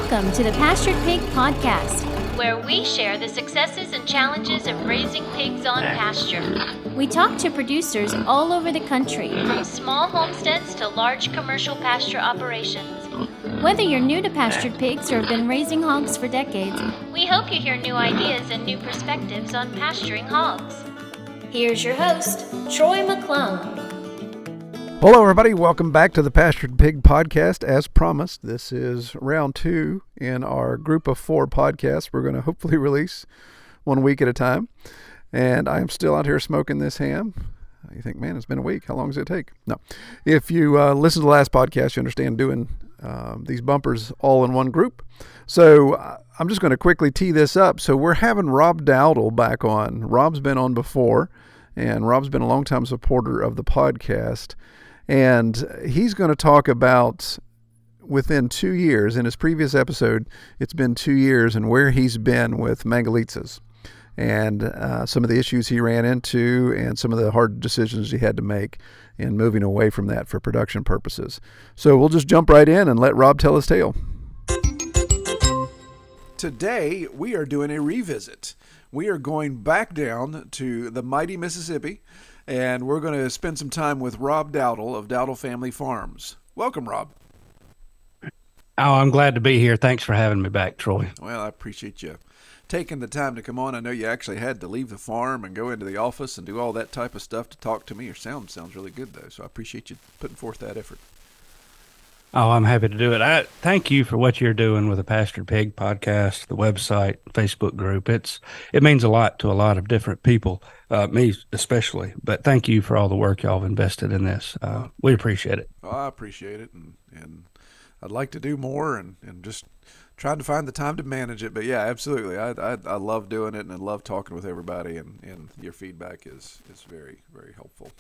Welcome to the Pastured Pig Podcast, where we share the successes and challenges of raising pigs on pasture. We talk to producers all over the country, from small homesteads to large commercial pasture operations. Whether you're new to pastured pigs or have been raising hogs for decades, we hope you hear new ideas and new perspectives on pasturing hogs. Here's your host, Troy McClung. Hello, everybody. Welcome back to the Pastured Pig Podcast. As promised, this is round 2 in our group of 4 podcasts. We're going to hopefully release 1 week at a time. And I am still out here smoking this ham. You think, man, it's been a week. How long does it take? No. If you listen to the last podcast, you understand doing these bumpers all in one group. So I'm just going to quickly tee this up. So we're having Rob Dowdle back on. Rob's been on before, and Rob's been a longtime supporter of the podcast. And he's going to talk about within 2 years. In his previous episode, it's been 2 years and where he's been with Mangalitsas and some of the issues he ran into and some of the hard decisions he had to make in moving away from that for production purposes. So we'll just jump right in and let Rob tell his tale. Today, we are doing a revisit. We are going back down to the mighty Mississippi, and we're going to spend some time with Rob Dowdle of Dowdle Family Farms. Welcome, Rob. Oh, I'm glad to be here. Thanks for having me back, Troy. Well, I appreciate you taking the time to come on. I know you actually had to leave the farm and go into the office and do all that type of stuff to talk to me. Your sounds really good, though, so I appreciate you putting forth that effort. Oh, I'm happy to do it. I thank you for what you're doing with the Pastured Pig podcast, the website, Facebook group. It means a lot to a lot of different people, me especially. But thank you for all the work y'all have invested in this. We appreciate it. Well, I appreciate it, and I'd like to do more and just trying to find the time to manage it. But yeah, absolutely. I love doing it, and I love talking with everybody, and your feedback is very, very helpful.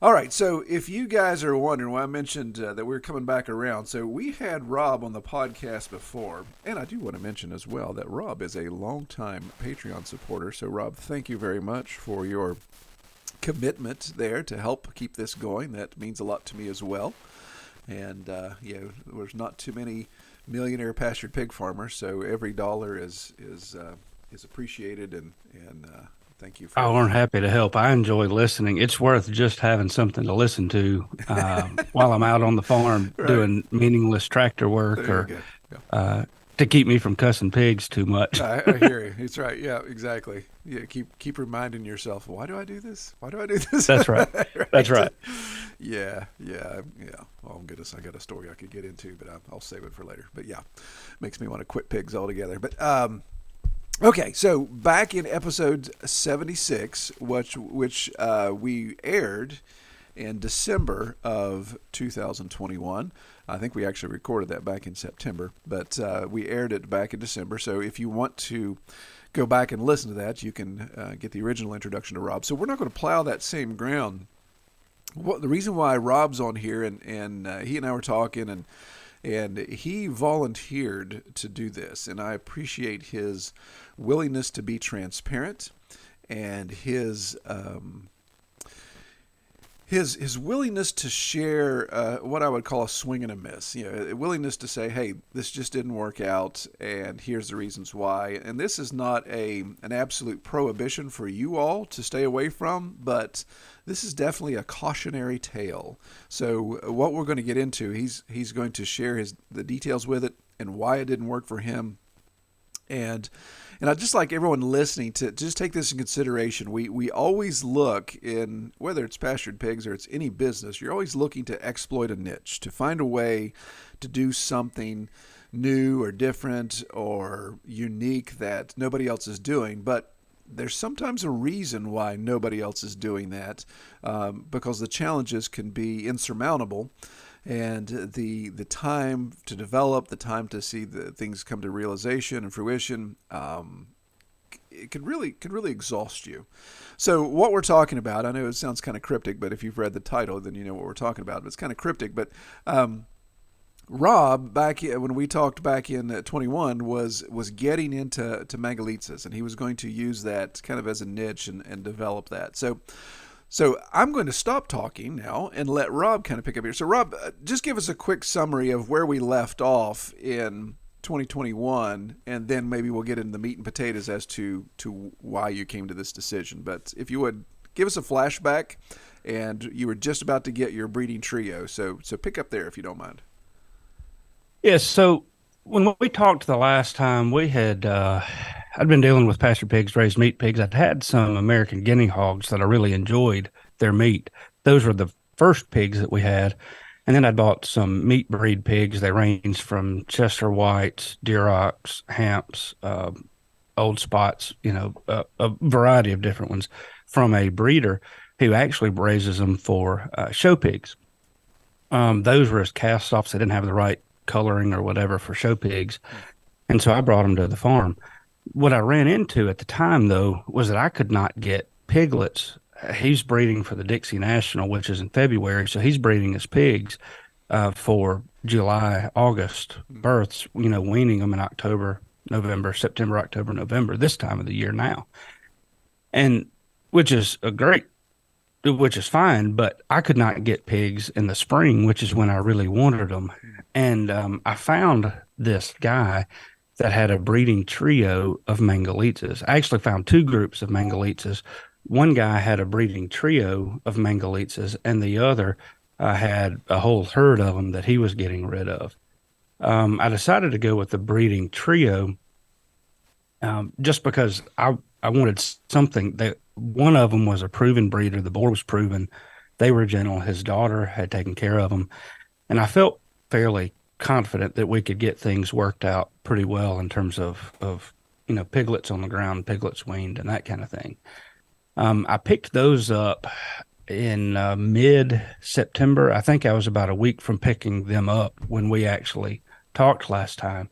All right, so if you guys are wondering why I mentioned that we're coming back around, so we had Rob on the podcast before, and I do want to mention as well that Rob is a longtime Patreon supporter. So Rob, thank you very much for your commitment there to help keep this going. That means a lot to me as well. And there's not too many millionaire pastured pig farmers, so every dollar is appreciated, and thank you. I'm happy to help. I enjoy listening. It's worth just having something to listen to while I'm out on the farm doing meaningless tractor work to keep me from cussing pigs too much. I hear you. It's right. Yeah, exactly. Yeah, keep reminding yourself, why do I do this? Why do I do this? That's right. Right? That's right. Yeah. Oh, goodness, I got a story I could get into, but I'll save it for later. But yeah, makes me want to quit pigs altogether. But okay, so back in episode 76, which we aired in December of 2021. I think we actually recorded that back in September, but we aired it back in December. So if you want to go back and listen to that, you can get the original introduction to Rob. So we're not going to plow that same ground. The reason why Rob's on here, and he and I were talking, and he volunteered to do this, and I appreciate his willingness to be transparent and his willingness to share what I would call a swing and a miss. A willingness to say, hey, this just didn't work out, and here's the reasons why. And this is not an absolute prohibition for you all to stay away from, but this is definitely a cautionary tale. So what we're going to get into, he's going to share the details with it and why it didn't work for him. And I'd just like everyone listening to just take this in consideration. We always look in, whether it's pastured pigs or it's any business, you're always looking to exploit a niche, to find a way to do something new or different or unique that nobody else is doing. But there's sometimes a reason why nobody else is doing that, because the challenges can be insurmountable. And the time to develop, the time to see the things come to realization and fruition, it could really exhaust you. So what we're talking about, I know it sounds kind of cryptic, but if you've read the title, then you know what we're talking about. But it's kind of cryptic. But Rob, when we talked back in 21, was getting into Mangalitsas, and he was going to use that kind of as a niche and develop that. So I'm going to stop talking now and let Rob kind of pick up here. So Rob, just give us a quick summary of where we left off in 2021, and then maybe we'll get into the meat and potatoes as to why you came to this decision. But if you would give us a flashback, and you were just about to get your breeding trio, so pick up there if you don't mind. Yes. So when we talked the last time, I'd been dealing with pasture pigs, raised meat pigs. I'd had some American guinea hogs that I really enjoyed their meat. Those were the first pigs that we had. And then I bought some meat breed pigs. They ranged from Chester Whites, Durocs, Hamps, Old Spots, a variety of different ones from a breeder who actually raises them for show pigs. Those were as cast offs. They didn't have the right coloring or whatever for show pigs. And so I brought them to the farm. What I ran into at the time, though, was that I could not get piglets. He's breeding for the Dixie National, which is in February. So he's breeding his pigs for July, August births, weaning them in October, November, September, October, November, this time of the year now. And which is which is fine, but I could not get pigs in the spring, which is when I really wanted them. And I found this guy that had a breeding trio of Mangalitsas. I actually found two groups of Mangalitsas. One guy had a breeding trio of Mangalitsa, and the other had a whole herd of them that he was getting rid of. I decided to go with the breeding trio just because I wanted something that one of them was a proven breeder. The boar was proven. They were gentle. His daughter had taken care of them. And I felt fairly confident that we could get things worked out pretty well in terms of piglets on the ground, piglets weaned, and that kind of thing. I picked those up in mid-September. I think I was about a week from picking them up when we actually talked last time.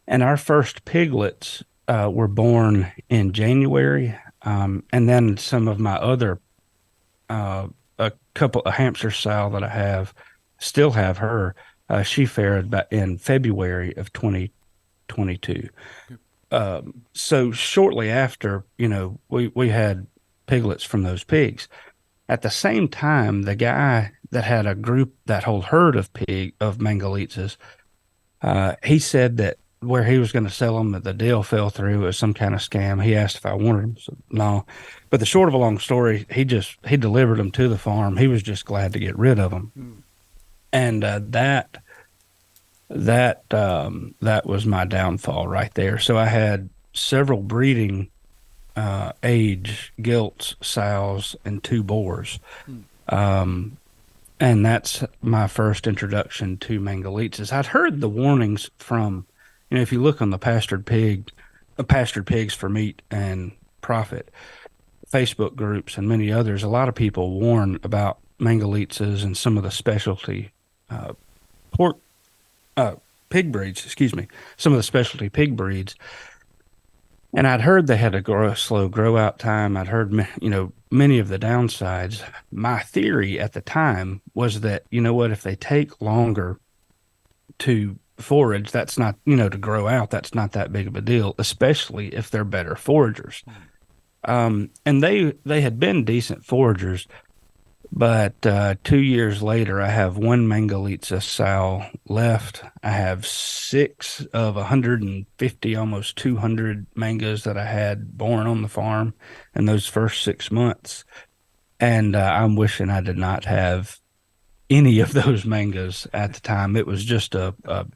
And our first piglets were born in January. And then some of my other, a hamster sow that I have, still have her. She fared in February of 2022. So shortly after, we had piglets from those pigs. At the same time, the guy that had that whole herd of Mangalitsas, he said that where he was going to sell them, that the deal fell through. It was some kind of scam. He asked if I wanted them. So, no. But the short of a long story, he delivered them to the farm. He was just glad to get rid of them. And that was my downfall right there. So I had several breeding age gilts, sows, and two boars. And that's my first introduction to Mangalitsas. I'd heard the warnings from, if you look on the pastured pigs for meat and profit Facebook groups and many others, a lot of people warn about Mangalitsas and some of the specialty pork pig breeds, some of the specialty pig breeds. And I'd heard they had a slow grow out time. I'd heard, many of the downsides. My theory at the time was that, if they take longer to forage, that's not, to grow out, that's not that big of a deal, especially if they're better foragers. And they had been decent foragers. But 2 years later, I have one Mangalitsa sow left. I have 6 of 150, almost 200 mangas that I had born on the farm in those first 6 months. And I'm wishing I did not have any of those mangas at the time. It was just a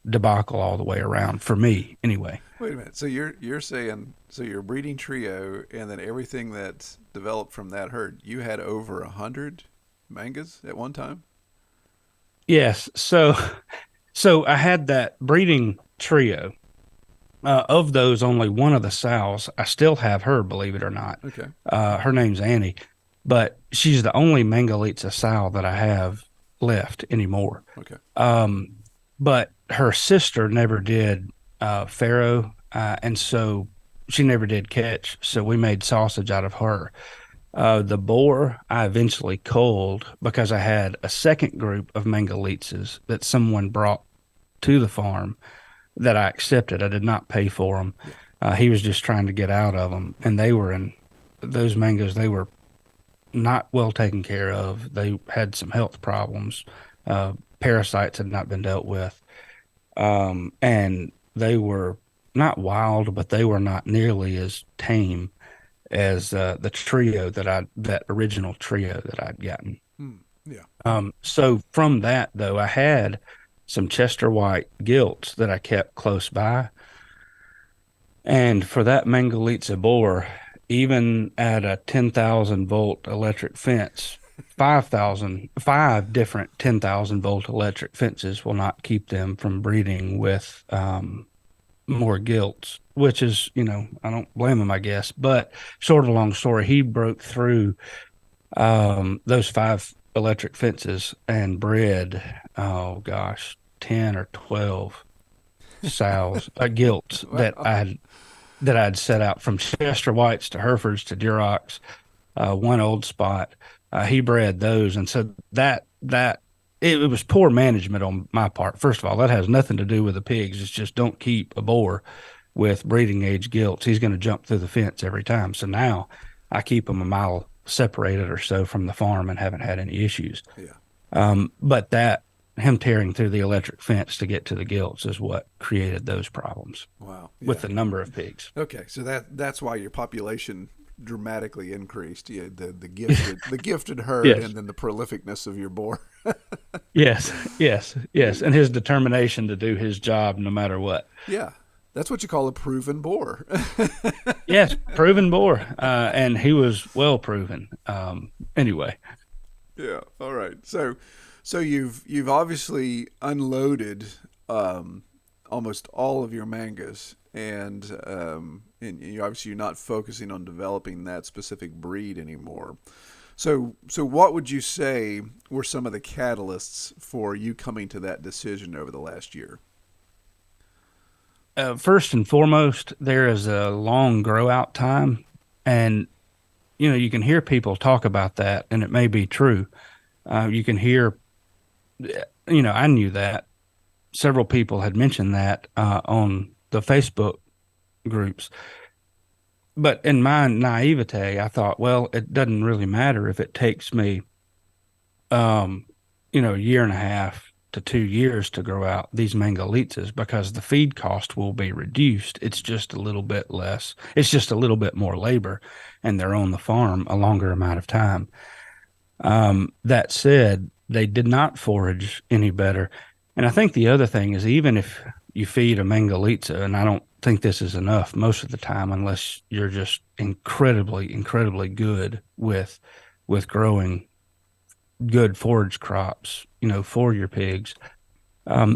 debacle all the way around for me, anyway. Wait a minute. So you're saying, so your breeding trio and then everything that developed from that herd, you had over 100 mangas at one time? Yes. So I had that breeding trio. Of those, only one of the sows, I still have her, believe it or not. Okay. Her name's Annie, but she's the only Mangalitsa sow that I have left anymore. Okay. But her sister never did farrow, and so she never did catch. So we made sausage out of her. The boar I eventually culled because I had a second group of Mangalitsas that someone brought to the farm that I accepted. I did not pay for them. He was just trying to get out of them. And they were in those mangoes, they were not well taken care of. They had some health problems. Parasites had not been dealt with. And they were not wild, but they were not nearly as tame as the trio that original trio that I'd gotten. Hmm. Yeah. So from that though, I had some Chester White gilts that I kept close by, and for that Mangalitsa boar, even at a 10,000 volt electric fence, 5 different 10,000 volt electric fences will not keep them from breeding with more gilts, which is, I don't blame him, I guess. But short of a long story, he broke through those 5 electric fences and bred, oh gosh, 10 or 12 sows, gilts Wow. that I'd set out from Chester Whites to Herefords to Durocs, one old spot. He bred those, and so it was poor management on my part. First of all, that has nothing to do with the pigs. It's just don't keep a boar with breeding age gilts. He's going to jump through the fence every time. So now I keep him a mile separated or so from the farm and haven't had any issues. Yeah. But that him tearing through the electric fence to get to the gilts is what created those problems Wow. with Yeah. the number of pigs. Okay. So that's why your population dramatically increased. Yeah. The gifted herd, Yes. and then the prolificness of your boar. Yes, yes, yes, and his determination to do his job no matter what. Yeah. That's what you call a proven boar. Yes, proven bore, and he was well proven. Anyway, Yeah. All right. So you've obviously unloaded almost all of your mangas, and you obviously you're not focusing on developing that specific breed anymore. So what would you say were some of the catalysts for you coming to that decision over the last year? first and foremost, there is a long grow out time, and you can hear people talk about that, and it may be true. You can hear, I knew that several people had mentioned that on the Facebook groups. But in my naivete, I thought, well, it doesn't really matter if it takes me, um, a year and a half to 2 years to grow out these Mangalitsas because the feed cost will be reduced. It's just a little bit less. It's just a little bit more labor, and they're on the farm a longer amount of time. That said, they did not forage any better. And I think the other thing is even if you feed a Mangalitsa, and I don't think this is enough most of the time, unless you're just incredibly, incredibly good with growing good forage crops, for your pigs.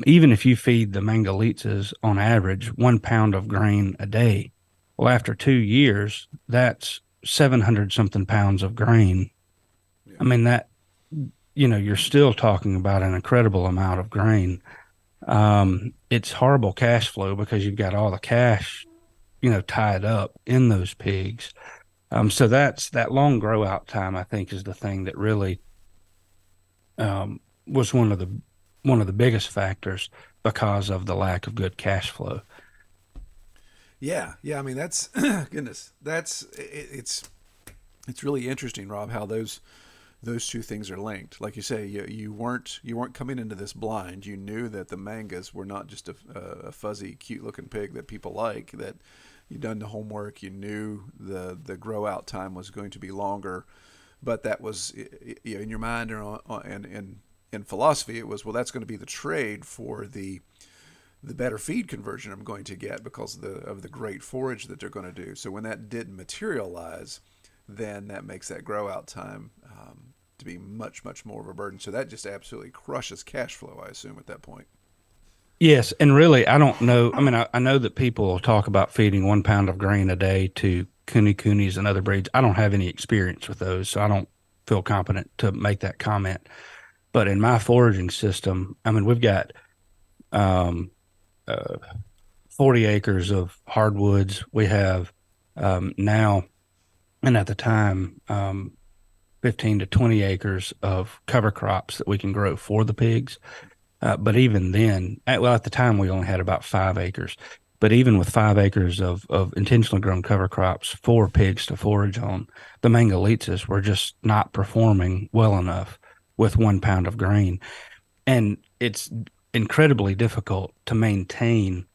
Even if you feed the Mangalitsas on average 1 pound of grain a day, well, after 2 years, that's 700 something pounds of grain. Yeah. I mean, you're still talking about an incredible amount of grain. It's horrible cash flow because you've got all the cash, tied up in those pigs. So that's that long grow out time, I think, is the thing that really was one of the biggest factors because of the lack of good cash flow. Yeah. Yeah. I mean, that's goodness. It's really interesting, Rob, how those two things are linked. Like you say, you weren't coming into this blind. You knew that the mangas were not just a fuzzy, cute looking pig that people like. That you'd done the homework. You knew the grow out time was going to be longer, but that was in your mind and in philosophy. It was, well, that's going to be the trade for the better feed conversion I'm going to get because of the great forage that they're going to do. So when that didn't materialize, then that makes that grow out time to be much, much more of a burden. So that just absolutely crushes cash flow, I assume, at that point. Yes, and really, I don't know. I mean, I know that people talk about feeding 1 pound of grain a day to Kunis and other breeds. I don't have any experience with those, so I don't feel competent to make that comment. But in my foraging system, I mean, we've got um, uh, 40 acres of hardwoods. We have now, and at the time, 15 to 20 acres of cover crops that we can grow for the pigs. But even then, at the time, we only had about 5 acres. But even with 5 acres of intentionally grown cover crops for pigs to forage on, the Mangalitsas were just not performing well enough with 1 pound of grain. And it's incredibly difficult to maintain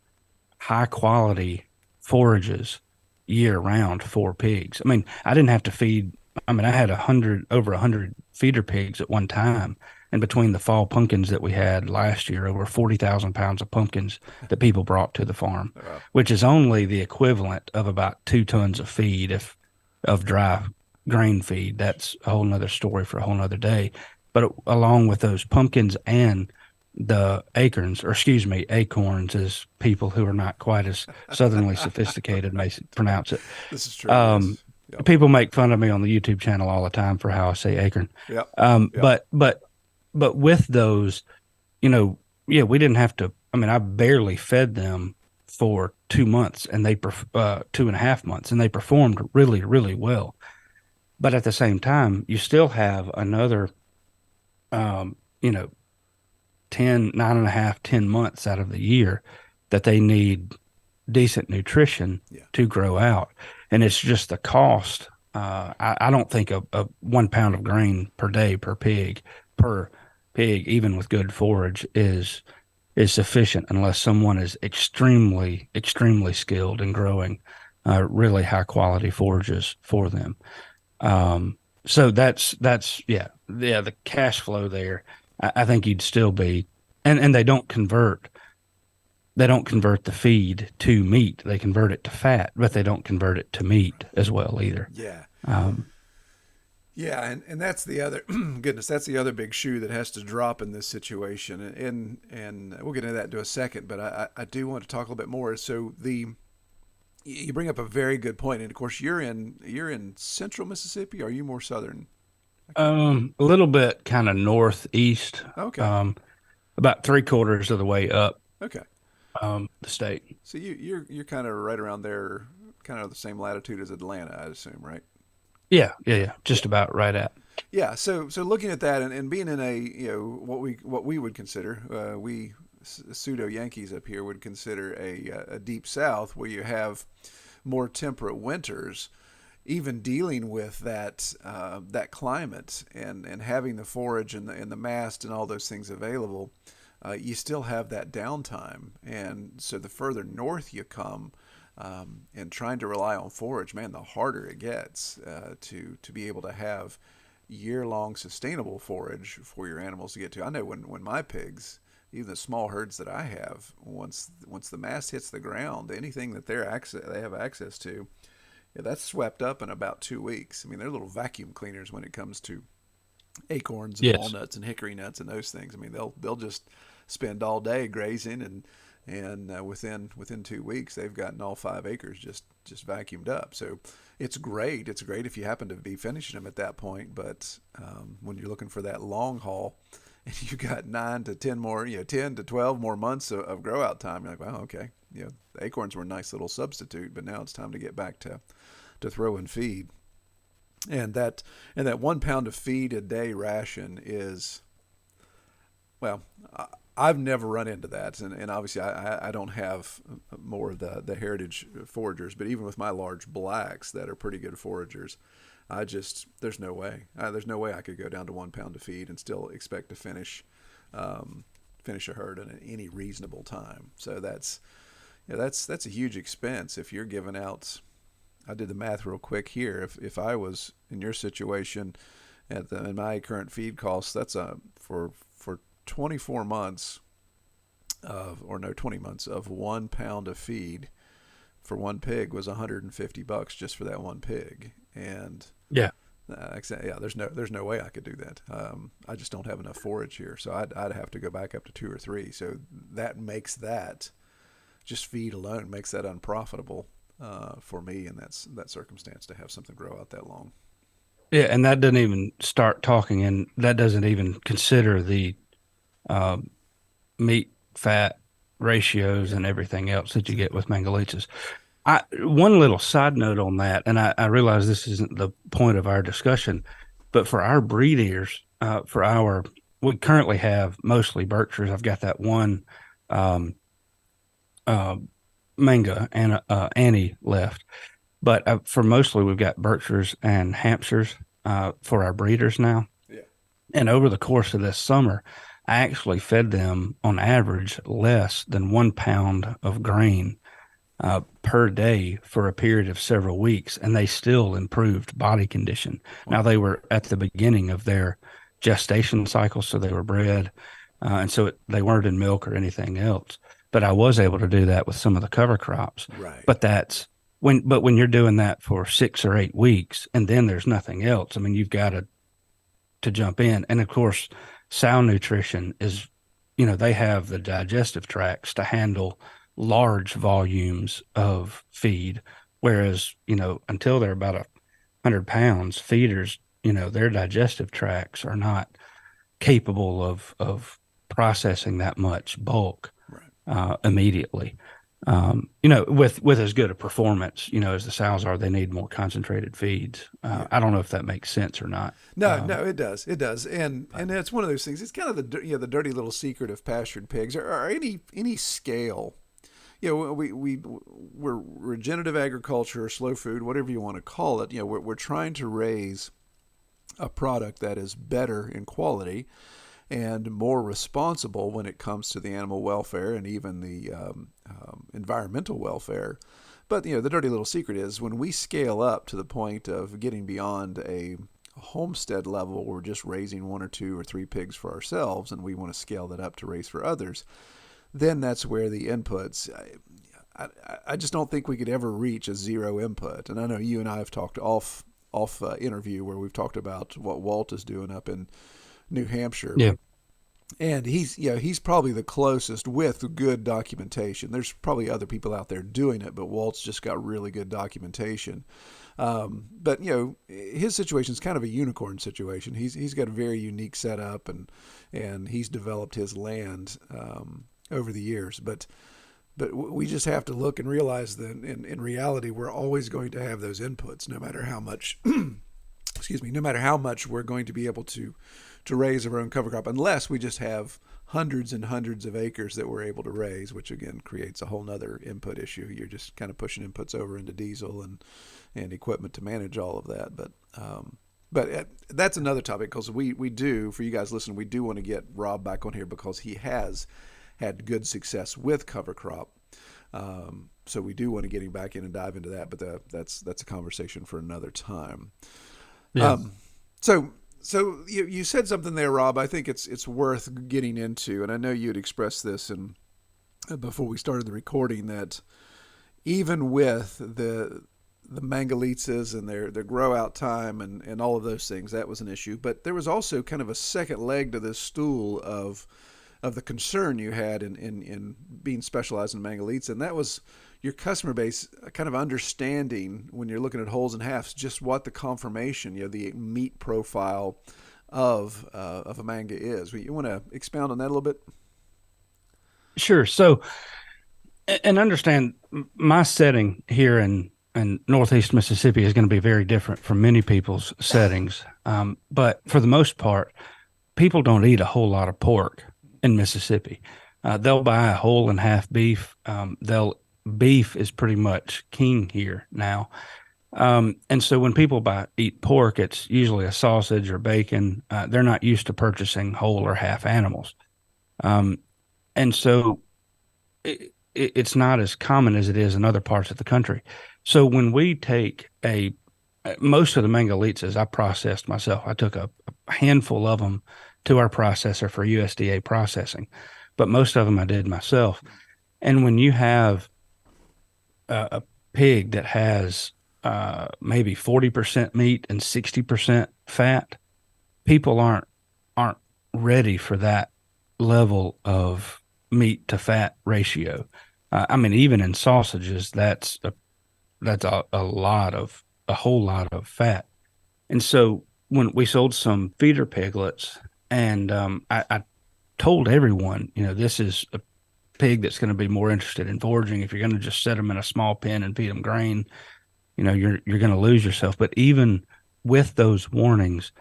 high quality forages year round for pigs. I mean, I didn't have to feed. I mean, I had over 100 feeder pigs at one time. And between the fall pumpkins that we had last year, over 40,000 pounds of pumpkins that people brought to the farm, Wow. which is only the equivalent of about 2 tons of feed if of dry grain feed. That's a whole nother story for a whole nother day. But along with those pumpkins and the acorns, or excuse me, acorns, as people who are not quite as southernly sophisticated may pronounce it. This is true. Um, Yes. Yep. People make fun of me on the YouTube channel all the time for how I say acorn. Yep. Um, Yep. but but but with those, yeah, we didn't have to. I mean, I barely fed them for 2 months, and 2.5 months, and they performed really, really well. But at the same time, you still have another, um, you know, 9.5, 10 months out of the year that they need decent nutrition Yeah. to grow out. And it's just the cost. I don't think a 1 pound of grain per day per pig, even with good forage, is sufficient unless someone is extremely, extremely skilled in growing really high quality forages for them. So that's yeah, the cash flow there. I think you'd still be, and they don't convert the feed to meat. They convert it to fat, but they don't convert it to meat as well either. Yeah. Um, Yeah, and that's the other goodness. That's the other big shoe that has to drop in this situation, and we'll get into that in a second. But I do want to talk a little bit more. So you bring up a very good point, and of course you're in central Mississippi. Are you more southern? I can't. a little bit kind of northeast, Okay, um, about 3/4 of the way up okay. the state. So you're kind of right around there, kind of the same latitude as Atlanta, I assume, right? Yeah, yeah, yeah, Yeah. just about right at. Yeah, so looking at that and being in a what we would consider we pseudo Yankees up here would consider a deep South where you have more temperate winters, even dealing with that climate and having the forage and the mast and all those things available, you still have that downtime, and so the further north you come, and trying to rely on forage, man, the harder it gets to be able to have year-long sustainable forage for your animals to get to. I know when my pigs, even the small herds that I have, once the mast hits the ground, anything that they have access to, yeah, that's swept up in about 2 weeks. I mean, they're little vacuum cleaners when it comes to acorns and Yes. walnuts and hickory nuts and those things. I mean, they'll just spend all day grazing, and within 2 weeks they've gotten all 5 acres just vacuumed up. So it's great. It's great if you happen to be finishing them at that point. But when you're looking for that long haul, and you've got 9 to 10 more, 10 to 12 more months of grow out time, you're like, well, okay, the acorns were a nice little substitute, but now it's time to get back to throw and feed. And that 1 pound of feed a day ration is, well, I've never run into that, and obviously I don't have more of the heritage foragers, but even with my large blacks that are pretty good foragers, there's no way I could go down to 1 pound of feed and still expect to finish a herd in any reasonable time. So that's a huge expense if you're giving out. I did the math real quick here. If I was in your situation in my current feed costs, that's for 24 months or no 20 months of 1 pound of feed for one pig was $150 just for that one pig. And Yeah. yeah, there's no way I could do that. I just don't have enough forage here, so I'd have to go back up to 2 or 3. So that makes that, just feed alone makes that unprofitable for me in that circumstance to have something grow out that long. Yeah, and that doesn't even start talking, and that doesn't even consider the um, meat fat ratios Yeah, and everything else that you get exactly. with Mangalitas. One little side note on that, and I realize this isn't the point of our discussion, but for our breed ears, we currently have mostly Berkshires. I've got that one um, uh, manga and Annie left, but for mostly we've got Berkshires and Hampshires for our breeders now. Yeah. And over the course of this summer, I actually fed them on average less than 1 pound of grain per day for a period of several weeks, and they still improved body condition. Now, Wow. they were at the beginning of their gestation cycle, so they were bred, and so they weren't in milk or anything else. But I was able to do that with some of the cover crops. Right. But that's when you're doing that for 6 or 8 weeks, and then there's nothing else. I mean, you've got to jump in, and of course, sow nutrition is, they have the digestive tracts to handle large volumes of feed, whereas until they're about 100 pounds, feeders, their digestive tracts are not capable of processing that much bulk Right. immediately. With as good a performance, as the sows are, they need more concentrated feeds. Yeah. I don't know if that makes sense or not. No, no, it does. It does. And But it's one of those things. It's kind of the dirty little secret of pastured pigs. Or any scale. We're regenerative agriculture, slow food, whatever you want to call it. We're trying to raise a product that is better in quality and more responsible when it comes to the animal welfare and even the environmental welfare. But the dirty little secret is when we scale up to the point of getting beyond a homestead level, we're just raising one or two or three pigs for ourselves, and we want to scale that up to raise for others. Then that's where the inputs. I just don't think we could ever reach a zero input. And I know you and I have talked off interview where we've talked about what Walt is doing up in New Hampshire. yeah, And he's probably the closest with good documentation. There's probably other people out there doing it, but Walt's just got really good documentation. But his situation is kind of a unicorn situation. He's got a very unique setup, and he's developed his land over the years. But we just have to look and realize that in reality, we're always going to have those inputs, no matter how much. Excuse me. No matter how much we're going to be able to raise our own cover crop, unless we just have hundreds and hundreds of acres that we're able to raise, which again creates a whole nother input issue. You're just kind of pushing inputs over into diesel and equipment to manage all of that. But that's another topic, because we do, for you guys listening, we do want to get Rob back on here because he has had good success with cover crop. So we do want to get him back in and dive into that, but that's a conversation for another time. yeah. So you said something there, Rob. I think it's worth getting into, and I know you had expressed this before we started the recording, that even with the Mangalitsas and their grow out time and all of those things, that was an issue. But there was also kind of a second leg to this stool of the concern you had in being specialized in Mangalitsa, and that was your customer base kind of understanding, when you're looking at wholes and halves, just what the conformation, the meat profile of a manga is. You want to expound on that a little bit? Sure. So, and understand, my setting here in Northeast Mississippi is going to be very different from many people's settings. But for the most part, people don't eat a whole lot of pork in Mississippi. They'll buy a whole and half beef. Beef is pretty much king here now. And so when people eat pork, it's usually a sausage or bacon. They're not used to purchasing whole or half animals. Um, and so it's not as common as it is in other parts of the country. So when we take most of the Mangalitsas, I processed myself. I took a handful of them to our processor for USDA processing, but most of them I did myself. And when you have a pig that has maybe 40% meat and 60% fat, people aren't ready for that level of meat to fat ratio. I mean, even in sausages, that's a whole lot of fat. And so when we sold some feeder piglets, and I told everyone, this is a pig that's going to be more interested in foraging. If you're going to just set them in a small pen and feed them grain, you're going to lose yourself. But even with those warnings,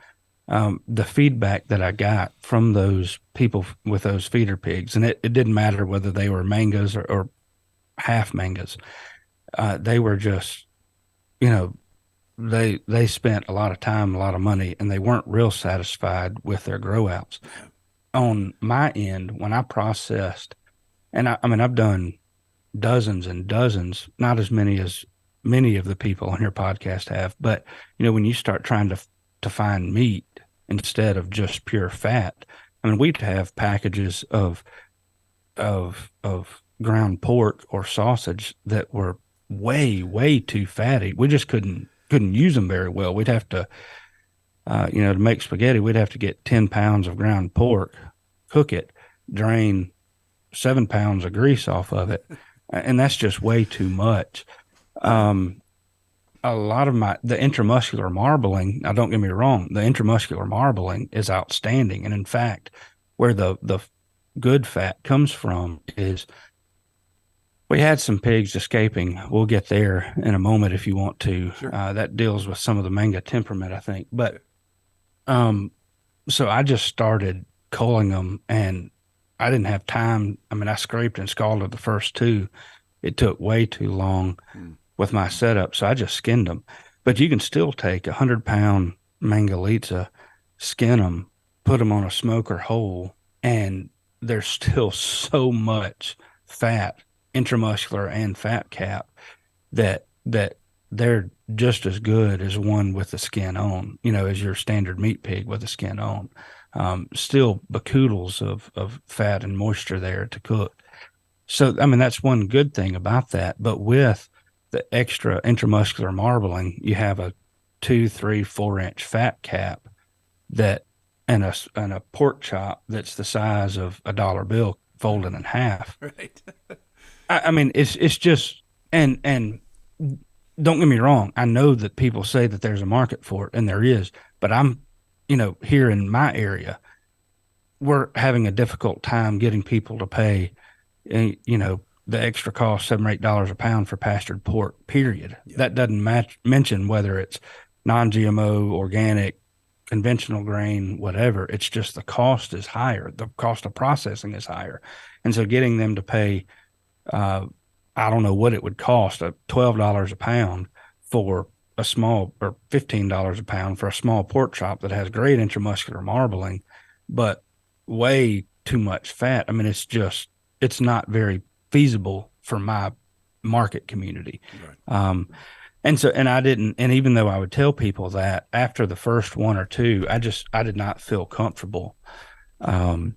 the feedback that I got from those people with those feeder pigs, and it didn't matter whether they were mangas or half mangas, they were just, they spent a lot of time, a lot of money, and they weren't real satisfied with their grow outs. On my end, when I processed, and I mean, I've done dozens and dozens, not as many as many of the people on your podcast have, but when you start trying to find meat instead of just pure fat, I mean, we'd have packages of ground pork or sausage that were way too fatty. We just couldn't use them very well. We'd have to to make spaghetti, we'd have to get 10 pounds of ground pork, cook it, drain 7 pounds of grease off of it. And that's just way too much. A lot of the intramuscular marbling, now don't get me wrong, the intramuscular marbling is outstanding. And in fact, where the good fat comes from is we had some pigs escaping. We'll get there in a moment if you want to. Sure. That deals with some of the manga temperament, I think. But so I just started culling them, and I didn't have time. I mean, I scraped and scalded the first two. It took way too long with my setup, so I just skinned them. But you can still take 100-pound Mangalitsa, skin them, put them on a smoker whole, and there's still so much fat, intramuscular and fat cap, that they're just as good as one with the skin on, as your standard meat pig with the skin on. Still bacoodles of fat and moisture there to cook. So, I mean, that's one good thing about that. But with the extra intramuscular marbling, you have a 2, 3, 4 inch fat cap that, and a pork chop that's the size of a dollar bill folded in half. Right. I mean, it's just, and don't get me wrong. I know that people say that there's a market for it, and there is, but I'm, here in my area, we're having a difficult time getting people to pay, the extra cost, $7 or $8 a pound for pastured pork, period. Yeah. That doesn't mention whether it's non-GMO, organic, conventional grain, whatever. It's just the cost is higher. The cost of processing is higher. And so getting them to pay, I don't know what it would cost, $12 a pound for a small, or $15 a pound for a small pork chop that has great intramuscular marbling, but way too much fat. I mean, it's not very feasible for my market community. Right. And I didn't, and even though I would tell people that after the first one or two, I did not feel comfortable. I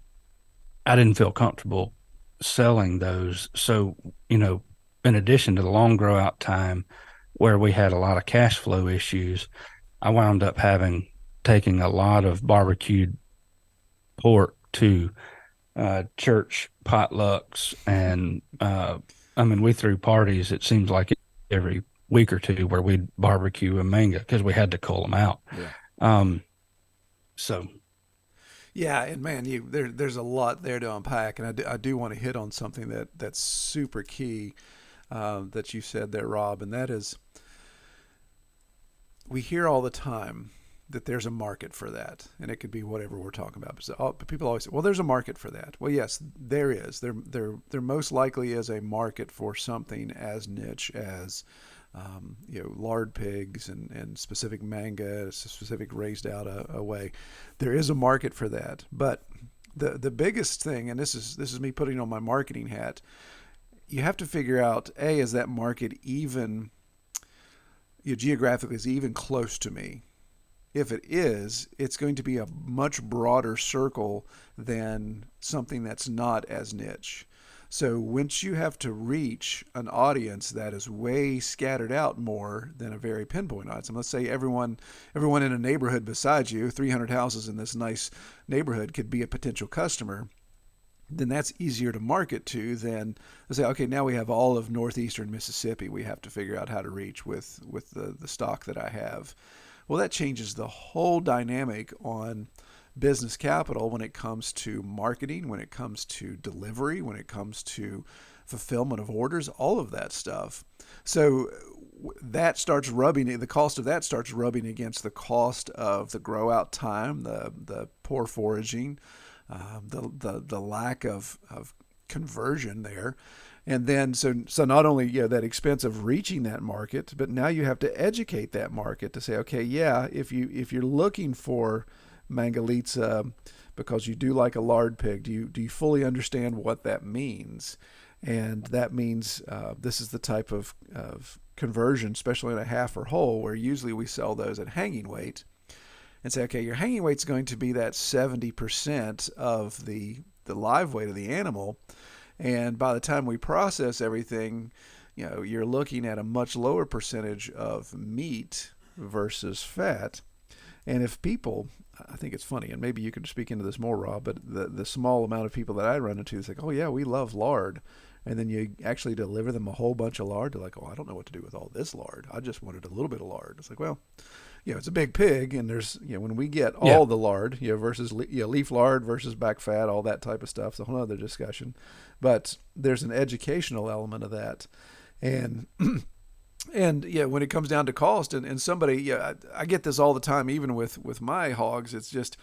didn't feel comfortable selling those. So, in addition to the long grow out time where we had a lot of cash flow issues, I wound up taking a lot of barbecued pork to church potlucks, and I mean, we threw parties, it seems like every week or two, where we'd barbecue a manga because we had to cull them out. Yeah. So. Yeah, and man, there's a lot there to unpack, and I do want to hit on something that's super key that you said there, Rob, and that is, we hear all the time that there's a market for that, and it could be whatever we're talking about. But people always say, "Well, there's a market for that." Well, yes, there is. There most likely is a market for something as niche as lard pigs and specific manga, specific raised out a way. There is a market for that, but the biggest thing, and this is me putting on my marketing hat, you have to figure out, is that market even geographically, is even close to me? If it is, it's going to be a much broader circle than something that's not as niche. So once you have to reach an audience that is way scattered out more than a very pinpoint audience, and let's say everyone in a neighborhood beside you, 300 houses in this nice neighborhood, could be a potential customer, then that's easier to market to than to say, okay, now we have all of northeastern Mississippi we have to figure out how to reach with the stock that I have. Well, that changes the whole dynamic on business capital when it comes to marketing, when it comes to delivery, when it comes to fulfillment of orders, all of that stuff. So that starts rubbing, the cost of that starts rubbing against the cost of the grow out time, the poor foraging, the lack of conversion there. And then, so not only that expense of reaching that market, but now you have to educate that market to say, okay, if you're looking for Mangalitsa because you do like a lard pig, do you fully understand what that means? And that means this is the type of conversion, especially in a half or whole, where usually we sell those at hanging weight and say, okay, your hanging weight's going to be that 70% of the live weight of the animal. And by the time we process everything, you're looking at a much lower percentage of meat versus fat. And if people, I think it's funny, and maybe you could speak into this more, Rob, but the small amount of people that I run into is like, oh yeah, we love lard. And then you actually deliver them a whole bunch of lard. They're like, oh, I don't know what to do with all this lard. I just wanted a little bit of lard. It's like, well, it's a big pig, and there's, when we get all the lard, versus leaf lard versus back fat, all that type of stuff, it's a whole other discussion. But there's an educational element of that, and and when it comes down to cost, and somebody, I get this all the time, even with my hogs. It's just,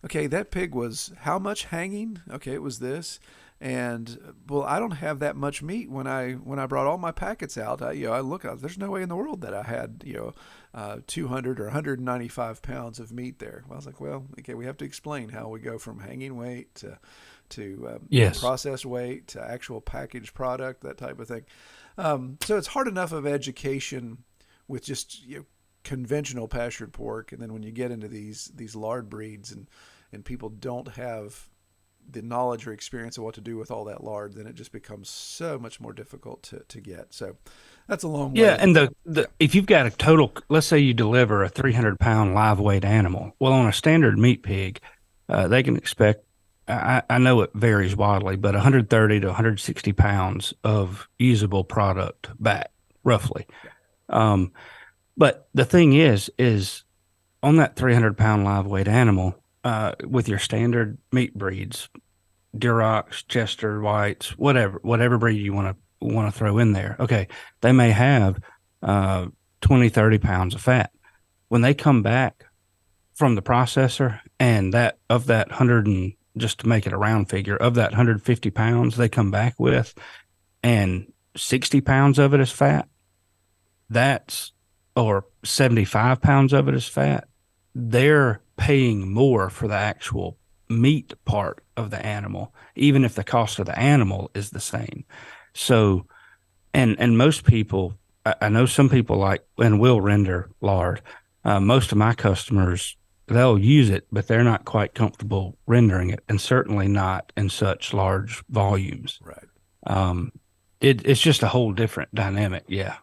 okay, that pig was how much hanging? Okay, it was this. And well, I don't have that much meat. When I brought all my packets out, I look out. There's no way in the world that I had 200 or 195 pounds of meat there. Well, I was like, well, okay, we have to explain how we go from hanging weight to Yes. processed weight to actual packaged product, that type of thing. So it's hard enough of education with just conventional pastured pork, and then when you get into these lard breeds and people don't have the knowledge or experience of what to do with all that lard, then it just becomes so much more difficult to get. So that's a long way. Yeah, and the if you've got a total, let's say you deliver a 300-pound live weight animal. Well, on a standard meat pig, they can expect. I know it varies wildly, but 130 to 160 pounds of usable product back, roughly. But the thing is on that 300-pound live weight animal, with your standard meat breeds, Durocs, Chester, Whites, whatever breed you want to throw in there. Okay, they may have 20, 30 pounds of fat. When they come back from the processor, and that 100, and just to make it a round figure, of that 150 pounds they come back with, and 60 pounds of it is fat, or 75 pounds of it is fat, they're paying more for the actual meat part of the animal, even if the cost of the animal is the same. So, and most people, I know some people like and will render lard. Most of my customers, they'll use it, but they're not quite comfortable rendering it, and certainly not in such large volumes. Right. It's just a whole different dynamic. Yeah.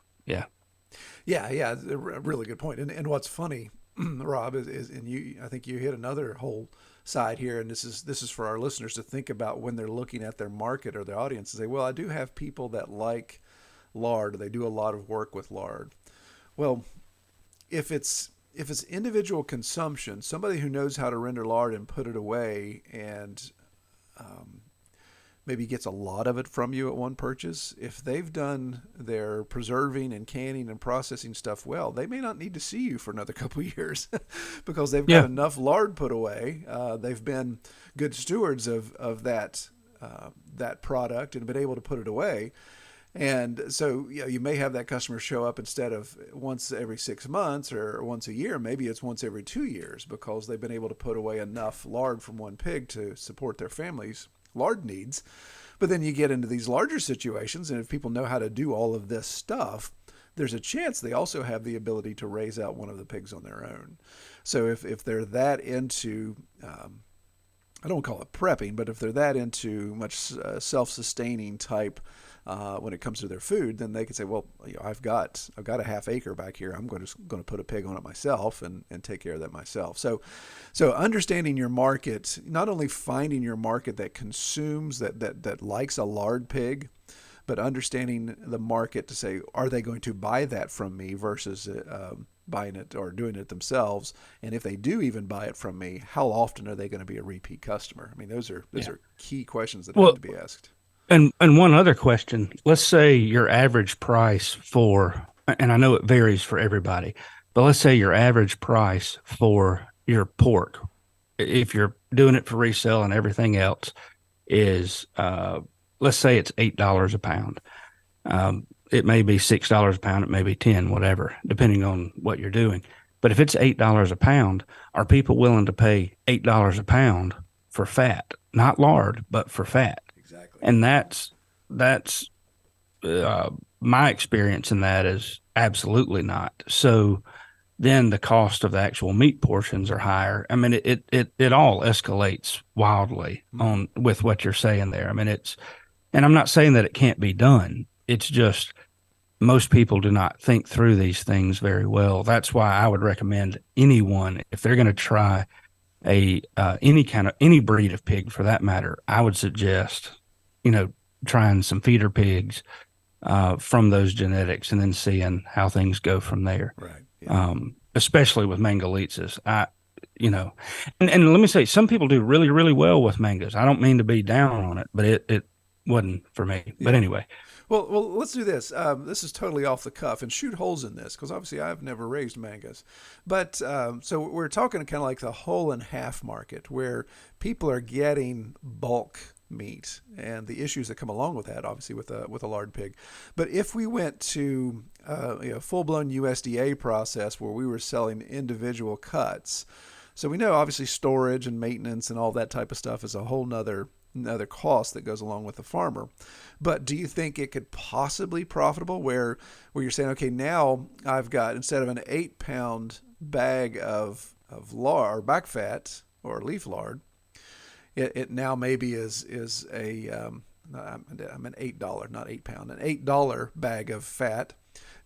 Yeah. A really good point. And what's funny, Rob, is I think you hit another whole side here, and this is for our listeners to think about when they're looking at their market or their audience, and say, well, I do have people that like lard. They do a lot of work with lard. Well, if it's individual consumption, somebody who knows how to render lard and put it away, and maybe gets a lot of it from you at one purchase, if they've done their preserving and canning and processing stuff well, they may not need to see you for another couple of years because they've got enough lard put away. They've been good stewards of that product and been able to put it away. And so you may have that customer show up instead of once every 6 months or once a year. Maybe it's once every 2 years because they've been able to put away enough lard from one pig to support their family's lard needs. But then you get into these larger situations, and if people know how to do all of this stuff, there's a chance they also have the ability to raise out one of the pigs on their own. So if they're that into, I don't call it prepping, but if they're that into much self-sustaining type when it comes to their food, then they can say, well, I've got a half acre back here. I'm going to put a pig on it myself and take care of that myself. So understanding your market, not only finding your market that consumes, that likes a lard pig, but understanding the market to say, are they going to buy that from me versus buying it or doing it themselves? And if they do even buy it from me, how often are they going to be a repeat customer? I mean, those are key questions that have to be asked. And one other question, let's say your average price for, and I know it varies for everybody, but let's say your average price for your pork, if you're doing it for resale and everything else, is, let's say it's $8 a pound. It may be $6 a pound, it may be 10, whatever, depending on what you're doing. But if it's $8 a pound, are people willing to pay $8 a pound for fat? Not lard, but for fat. Exactly. And that's that's uh, my experience in that is absolutely not. So then the cost of the actual meat portions are higher. I mean, it all escalates wildly Mm-hmm. on with what you're saying there. I mean, and I'm not saying that it can't be done. It's just most people do not think through these things very well. That's why I would recommend anyone, if they're going to try any breed of pig for that matter, I would suggest, you know, trying some feeder pigs from those genetics and then seeing how things go from there. Right. Yeah. Especially with Mangalitsa's. You know, and let me say, some people do really, really well with mangoes. I don't mean to be down on it, but it wasn't for me. But Yeah. anyway, Well, let's do this. This is totally off the cuff, and shoot holes in this because obviously I've never raised mangoes. But so we're talking kind of like the whole and half market, where people are getting bulk meat and the issues that come along with that, obviously with a lard pig. But if we went to full blown USDA process where we were selling individual cuts, so we know obviously storage and maintenance and all that type of stuff is a whole nother another cost that goes along with the farmer. But do you think it could possibly profitable where you're saying, okay, now I've got instead of an 8 pound bag of lard or back fat or leaf lard, it now maybe is a I'm an $8, not 8 pound, an $8 bag of fat.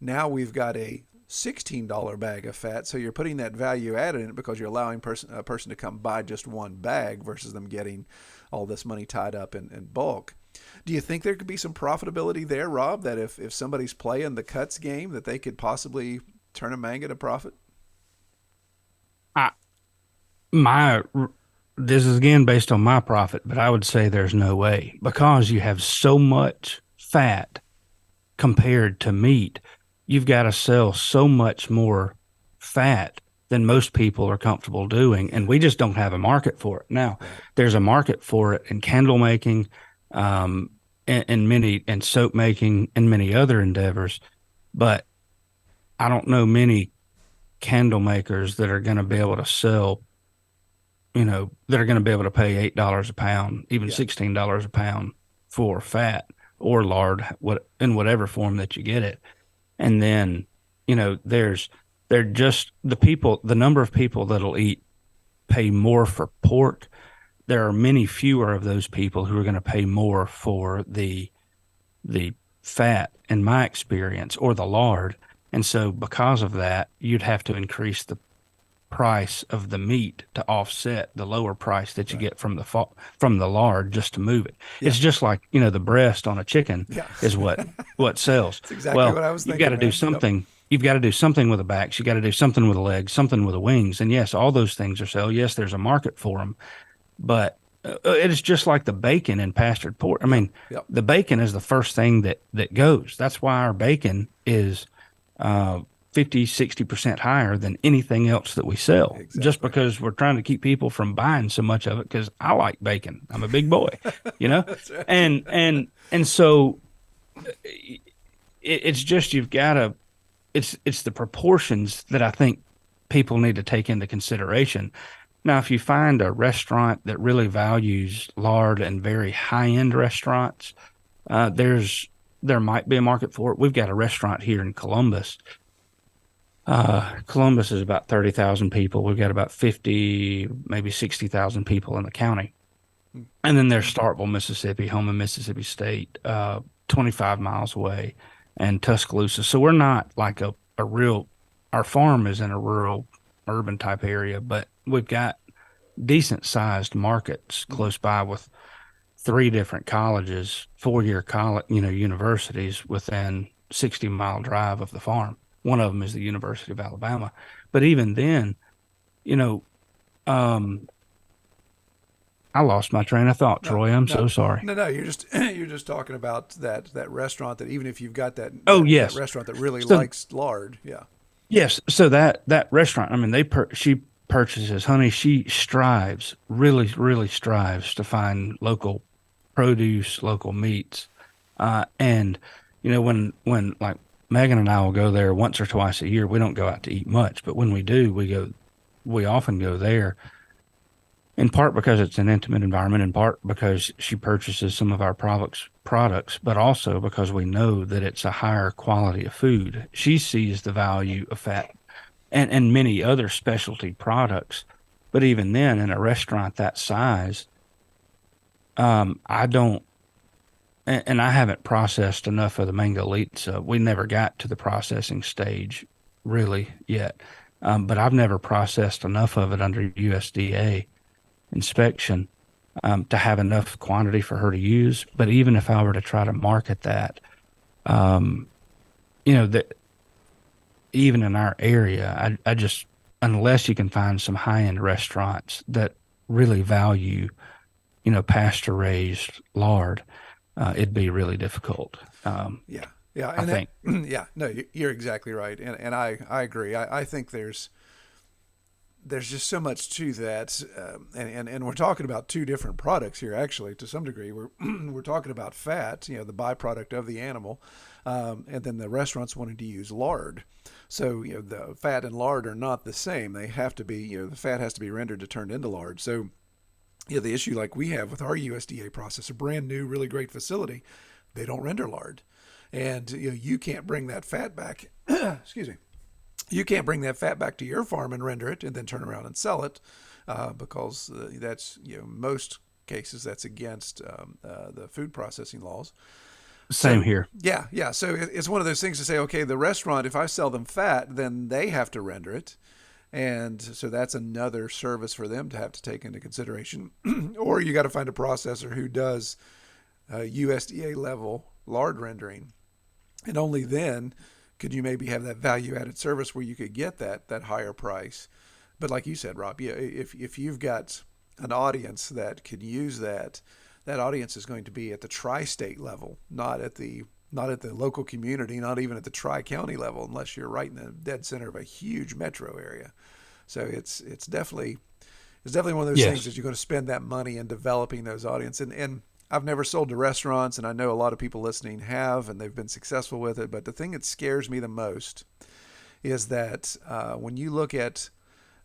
Now we've got a $16 bag of fat, so you're putting that value added in it because you're allowing a person to come buy just one bag versus them getting all this money tied up in bulk. Do you think there could be some profitability there, Rob, that if somebody's playing the cuts game, that they could possibly turn a manga to profit? I my this is again based on my profit, but I would say there's no way Okay. because you have so much fat compared to meat. You've got to sell so much more fat than most people are comfortable doing, Yeah. and we just don't have a market for it. Now, Right. there's a market for it in candle making, um, and many and soap making and many other endeavors, but I don't know many candle makers that are going to be able to sell, that are going to be able to pay $8 a pound, even Yeah. $16 a pound for fat or lard, in whatever form that you get it. And then, they're just the number of people that'll pay more for pork. There are many fewer of those people who are going to pay more for the fat, in my experience, or the lard. And so, because of that, you'd have to increase the price of the meat to offset the lower price that you Right. get from the lard just to move it. Yeah. It's just like, the breast on a chicken Yeah. is what sells. That's exactly Well, what I was you've got thinking, to do man. Yep. something. You've got to do something with the backs. You got to do something with the legs, something with the wings. And yes, all those things are sell. Yes, there's a market for them, but it is just like the bacon in pastured pork. I Yep. mean, Yep. the bacon is the first thing that goes. That's why our bacon is uh, 50, 60% higher than anything else that we sell, just Exactly. because we're trying to keep people from buying so much of it. Because I like bacon. I'm a big boy, you know, That's right. and so it's just you've got to. It's the proportions that I think people need to take into consideration. Now, if you find a restaurant that really values lard and very high end restaurants, uh, there's there might be a market for it. We've got a restaurant here in Columbus. Columbus is about 30,000 people. We've got about 50, maybe 60,000 people in the county. And then there's Starkville, Mississippi, home of Mississippi State, 25 miles away, and Tuscaloosa. So we're not like a real, our farm is in a rural, urban type area, but we've got decent sized markets Mhm. close by with three different colleges, 4 year college, universities within 60-mile drive of the farm. One of them is the University of Alabama. But even then, you know, um, I lost my train of thought, No, Troy. I'm no, so sorry. no. You're just you're just talking about that restaurant that even if you've got Oh, that yes. restaurant that really So, likes lard, yeah, yes. So that restaurant, I mean, she purchases honey. She strives, really, really strives to find local produce, local meats. And when like Megan and I will go there once or twice a year. We don't go out to eat much, but when we do, we often go there. in part because it's an intimate environment, in part because she purchases some of our products, but also because we know that it's a higher quality of food. She sees the value of fat and many other specialty products. But even then, in a restaurant that size, I don't, and I haven't processed enough of the Mangalitsa. We never got to the processing stage really yet. But I've never processed enough of it under USDA inspection to have enough quantity for her to use. But even if I were to try to market that, um, that even in our area, I just, unless you can find some high end restaurants that really value, pasture raised lard, it'd be really difficult. Yeah, yeah, I and that, think. yeah, no, you're exactly right, and I agree. I think there's just so much to that, and we're talking about two different products here. Actually, to some degree, we're we're talking about fat, the byproduct of the animal, and then the restaurants wanting to use lard. So the fat and lard are not the same. They have to be, the fat has to be rendered to turn into lard. So the issue like we have with our USDA process, a brand new, really great facility, they don't render lard, and you can't bring that fat back. Excuse me, you can't bring that fat back to your farm and render it and then turn around and sell it, because that's most cases that's against the food processing laws. Same So here. yeah, yeah. So it's one of those things to say, okay, the restaurant, if I sell them fat, then they have to render it, and so that's another service for them to have to take into consideration. Or you got to find a processor who does USDA level lard rendering, and only then could you maybe have that value added service where you could get that higher price. But like you said, Rob, yeah, if you've got an audience that could use that, that audience is going to be at the tri-state level, not at the local community, not even at the tri-county level, unless you're right in the dead center of a huge metro area. So it's definitely one of those things Yes. that you're going to spend that money in developing those audience. And I've never sold to restaurants, and I know a lot of people listening have, and they've been successful with it. But the thing that scares me the most is that when you look at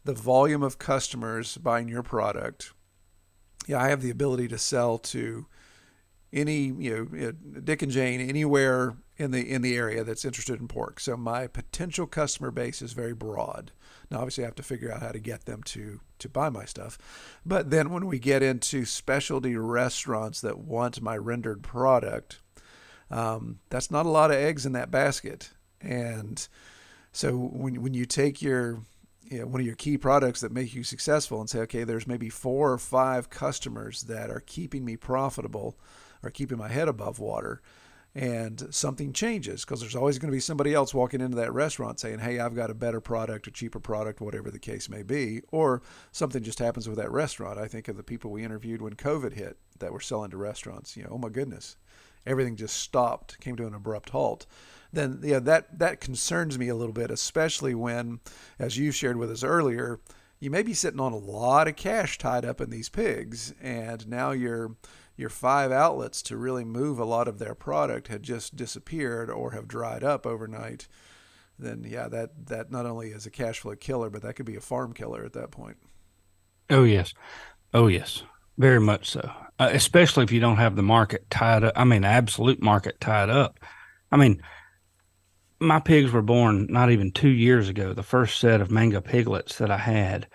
the volume of customers buying your product, yeah, I have the ability to sell to any Dick and Jane anywhere in the area that's interested in pork. So my potential customer base is very broad. Now, obviously, I have to figure out how to get them to buy my stuff. But then when we get into specialty restaurants that want my rendered product, that's not a lot of eggs in that basket. And so when you take your one of your key products that make you successful and say, okay, there's maybe 4 or 5 customers that are keeping me profitable or keeping my head above water, and something changes, because there's always going to be somebody else walking into that restaurant saying, hey, I've got a better product, a cheaper product, whatever the case may be, or something just happens with that restaurant. I think of the people we interviewed when COVID hit that were selling to restaurants. Oh my goodness, everything just stopped, came to an abrupt halt. Then that concerns me a little bit, especially when, as you shared with us earlier, you may be sitting on a lot of cash tied up in these pigs, and now your 5 outlets to really move a lot of their product had just disappeared or have dried up overnight. Then yeah, that not only is a cash flow killer, but that could be a farm killer at that point. Oh, yes. Oh, yes. Very much so. Especially if you don't have the market tied up. I mean, absolute market tied up. I mean, my pigs were born not even 2 years ago. The first set of manga piglets that I had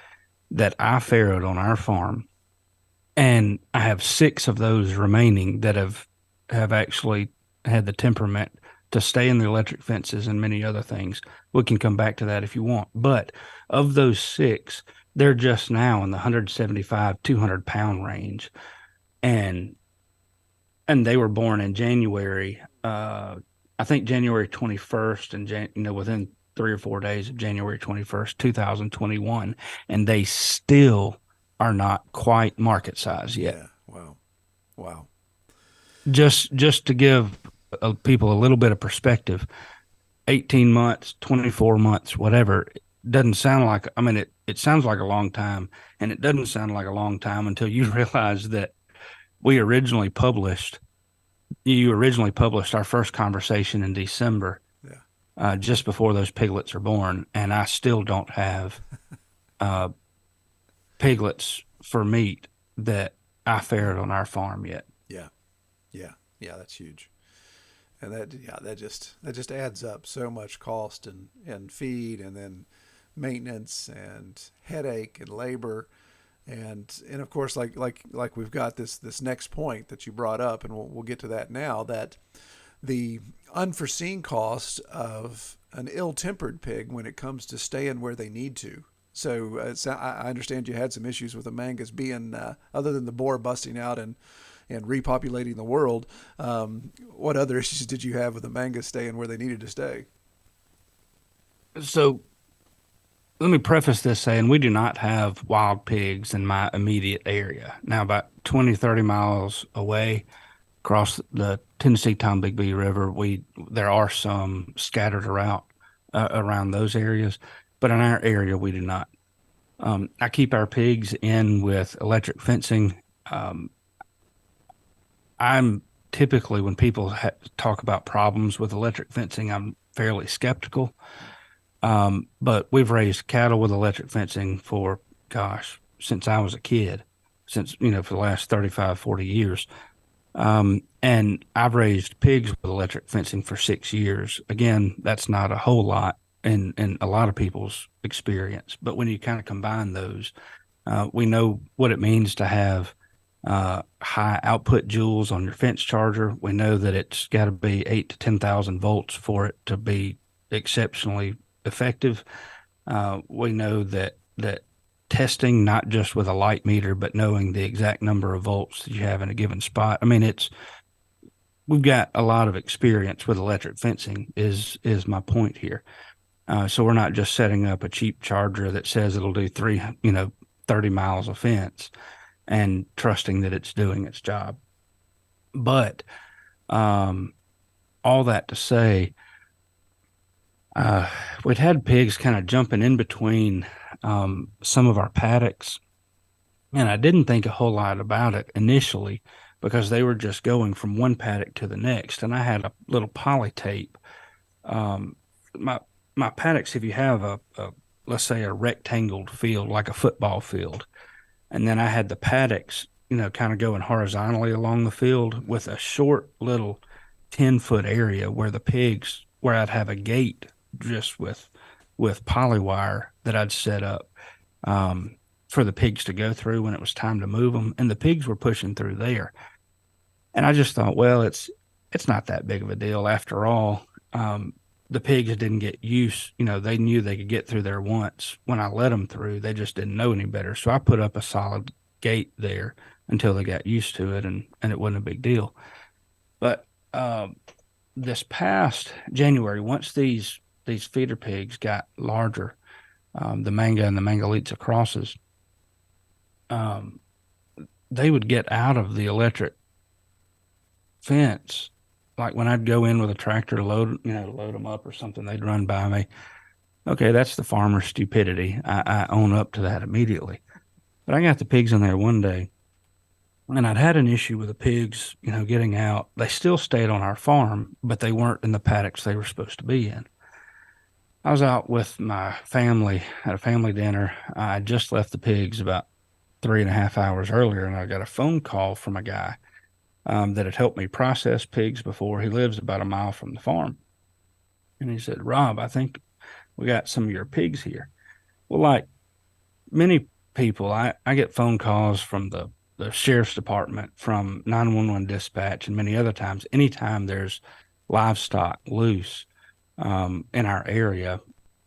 that I farrowed on our farm, and I have six of those remaining that have actually had the temperament to stay in the electric fences and many other things. We can come back to that if you want. But of those six, they're just now in the 175, 200 pound range. And they were born in January, I think January 21st, and within 3 or 4 days of January 21st, 2021, and they still are not quite market size yet. Yeah. Wow. Wow. Just to give people a little bit of perspective, 18 months, 24 months, whatever, it doesn't sound like, I mean, it sounds like a long time, and it doesn't sound like a long time until you realize that we originally published you originally published our first conversation in December, Yeah. just before those piglets are born, and I still don't have uh, piglets for meat that I ferret on our farm yet. Yeah, yeah, yeah. That's huge. And that just adds up so much cost and feed and then maintenance and headache and labor and of course like we've got this next point that you brought up and we'll get to that now, that the unforeseen cost of an ill-tempered pig when it comes to staying where they need to. So I understand you had some issues with the mangas being, other than the boar busting out and repopulating the world. What other issues did you have with the mangas staying where they needed to stay? So let me preface this saying we do not have wild pigs in my immediate area. Now, about 20, 30 miles away across the Tennessee Tombigbee River, there are some scattered around those areas, but in our area, we do not. I keep our pigs in with electric fencing. Um, I'm typically, when people talk about problems with electric fencing, I'm fairly skeptical. But we've raised cattle with electric fencing for, gosh, since I was a kid, for the last 35, 40 years. And I've raised pigs with electric fencing for 6 years. Again, that's not a whole lot in a lot of people's experience. But when you kind of combine those, we know what it means to have high output joules on your fence charger. We know that it's got to be 8 to 10,000 volts for it to be exceptionally effective. We know that testing, not just with a light meter, but knowing the exact number of volts that you have in a given spot. I mean, we've got a lot of experience with electric fencing. Is my point here. So we're not just setting up a cheap charger that says it'll do 30 miles of fence and trusting that it's doing its job. But all that to say, uh, we'd had pigs kind of jumping in between some of our paddocks, and I didn't think a whole lot about it initially because they were just going from one paddock to the next, and I had a little poly tape. Um, my my paddocks, if you have a let's say a rectangled field like a football field, and then I had the paddocks, kind of going horizontally along the field with a short little 10-foot area where I'd have a gate just with poly wire that I'd set up for the pigs to go through when it was time to move them. And the pigs were pushing through there. And I just thought, well, it's not that big of a deal after all. The pigs didn't get used, they knew they could get through there once. When I let them through, they just didn't know any better. So I put up a solid gate there until they got used to it, and it wasn't a big deal. But this past January, once these feeder pigs got larger, the manga and the Mangalitsa crosses, um, they would get out of the electric fence. Like when I'd go in with a tractor to load them up or something, they'd run by me. Okay, that's the farmer's stupidity. I own up to that immediately. But I got the pigs in there one day, and I'd had an issue with the pigs, getting out. They still stayed on our farm, but they weren't in the paddocks they were supposed to be in. I was out with my family at a family dinner. I just left the pigs about 3.5 hours earlier, and I got a phone call from a guy that had helped me process pigs before. He lives about a mile from the farm. And he said, Rob, I think we got some of your pigs here. Well, like many people, I get phone calls from the sheriff's department, from 911 dispatch, and many other times. Anytime there's livestock loose in our area,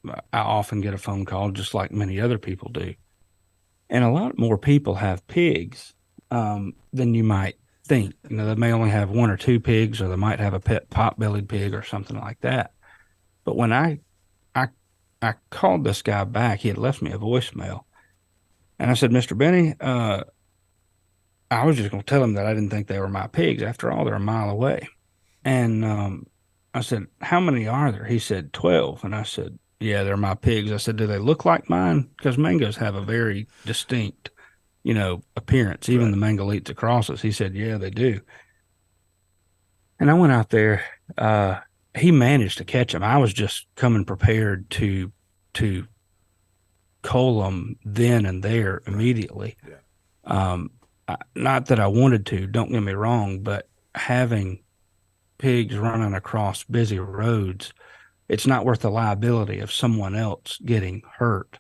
I often get a phone call just like many other people do. And a lot more people have pigs than you might think. They may only have one or two pigs, or they might have a pet pot-bellied pig or something like that. But when I I called this guy back, he had left me a voicemail, and I said, Mr. Benny, I was just going to tell him that I didn't think they were my pigs. After all, they're a mile away. And I said, how many are there? He said, 12. And I said, yeah, they're my pigs. I said, do they look like mine? Because mangoes have a very distinct, appearance, even Right. the Mangalitsa crosses. He said, yeah, they do. And I went out there. He managed to catch them. I was just coming prepared to cull them then and there Right. immediately. Yeah. Not that I wanted to, don't get me wrong, but having pigs running across busy roads, it's not worth the liability of someone else getting hurt.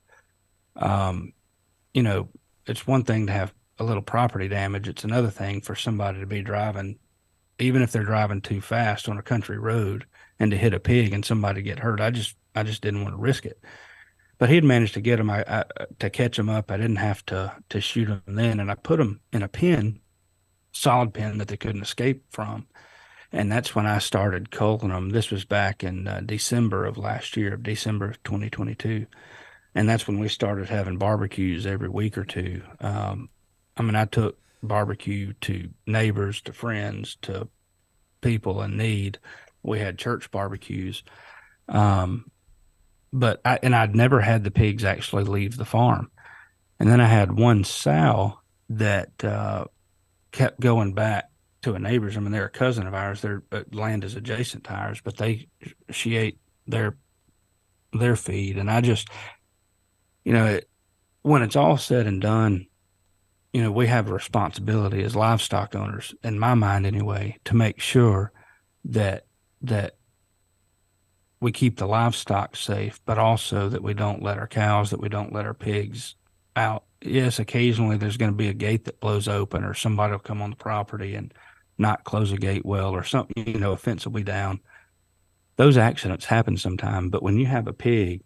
Um, you know, it's one thing to have a little property damage. It's another thing for somebody to be driving, even if they're driving too fast on a country road and to hit a pig and somebody get hurt. I just didn't want to risk it. But he'd managed to get him to catch him up. I didn't have to shoot him then, and I put him in a pen, solid pen that they couldn't escape from. And that's when I started culling them. This was back in December of last year, December of 2022. And that's when we started having barbecues every week or two. I mean, I took barbecue to neighbors, to friends, to people in need. We had church barbecues. Um, I'd never had the pigs actually leave the farm. And then I had one sow that kept going back to a neighbor's. I mean, they're a cousin of ours. Their land is adjacent to ours, but she ate their feed, and I just, you know, when it's all said and done, we have a responsibility as livestock owners, in my mind anyway, to make sure that that we keep the livestock safe, but also that we don't let our cows, that we don't let our pigs out. Yes, occasionally there's going to be a gate that blows open, or somebody will come on the property and not close a gate well, or something, a fence will be down. Those accidents happen sometime, but when you have a pig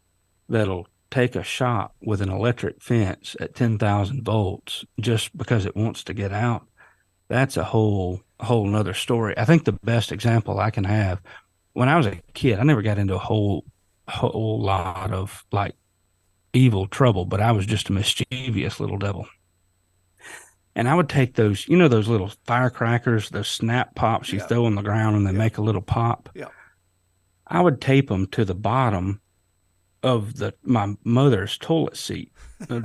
that'll take a shot with an electric fence at 10,000 volts just because it wants to get out, that's a whole nother story. I think the best example I can have, when I was a kid, I never got into a whole lot of like evil trouble, but I was just a mischievous little devil. And I would take those, those little firecrackers, those snap pops you Yeah. throw on the ground and they Yeah. make a little pop. Yeah. I would tape them to the bottom of my mother's toilet seat,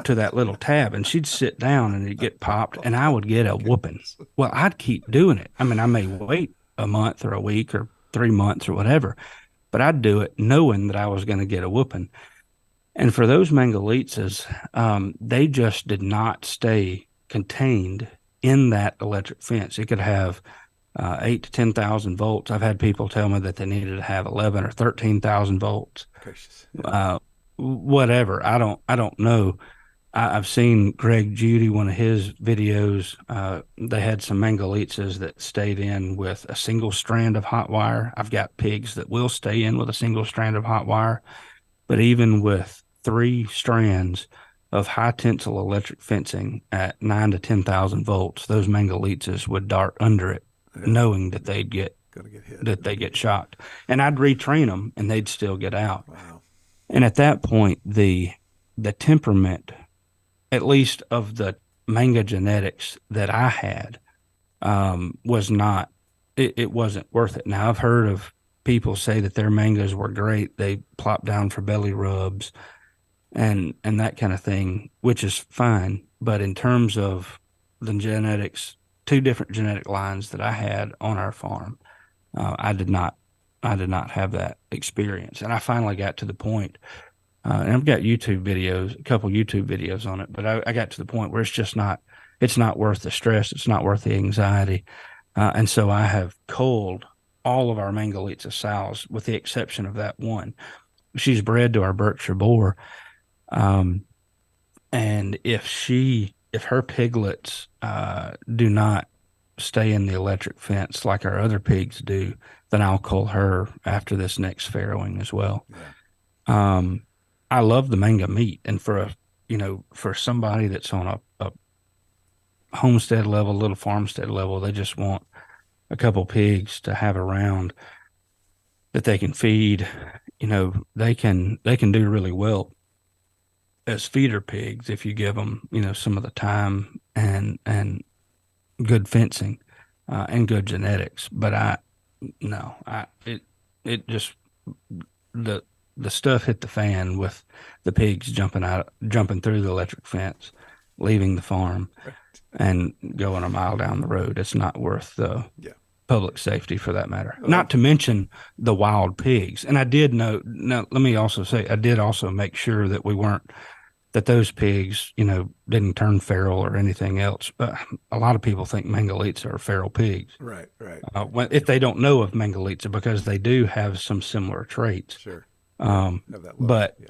to that little tab, and she'd sit down and it'd get popped, and I would get a whooping. Well, I'd keep doing it. I mean, I may wait a month or a week or 3 months or whatever, but I'd do it knowing that I was going to get a whooping. And for those Mangalitsa's, they just did not stay contained in that electric fence. It could have 8 to 10,000 volts. I've had people tell me that they needed to have 11 or 13,000 volts. Gracious. Whatever. I don't know. I've seen Greg Judy, one of his videos. They had some Mangalitsas that stayed in with a single strand of hot wire. I've got pigs that will stay in with a single strand of hot wire, but even with 3 strands of high tensile electric fencing at 9 to 10,000 volts, those Mangalitsas would dart under it, knowing that they'd get hit, that they get shocked. And I'd retrain them, and they'd still get out. Wow. And at that point, the temperament, at least of the manga genetics that I had, was not. It wasn't worth it. Now I've heard of people say that their mangas were great. They plop down for belly rubs and that kind of thing, which is fine. But in terms of the genetics, 2 different genetic lines that I had on our farm, I did not have that experience. And I finally got to the point, and I've got a couple YouTube videos on it, but I got to the point where it's not worth the stress. It's not worth the anxiety. And so I have culled all of our Mangalitsa sows with the exception of that one. She's bred to our Berkshire boar. And if her piglets do not stay in the electric fence like our other pigs do, then I'll cull her after this next farrowing as well. Yeah. I love the manga meat, and for somebody that's on a homestead level, little farmstead level, they just want a couple pigs to have around that they can feed. They can do really well as feeder pigs if you give them, some of the time and good fencing and good genetics. But it just the stuff hit the fan with the pigs jumping through the electric fence, leaving the farm, Right. and going a mile down the road. It's not worth the public safety for that matter. Not to mention the wild pigs. And I did note. Now, let me also say, I did also make sure that that those pigs, didn't turn feral or anything else. But a lot of people think Mangalitsa are feral pigs. Right, right. If they don't know of Mangalitsa, because they do have some similar traits. Sure. Yeah. Um, Have that look. but Yeah.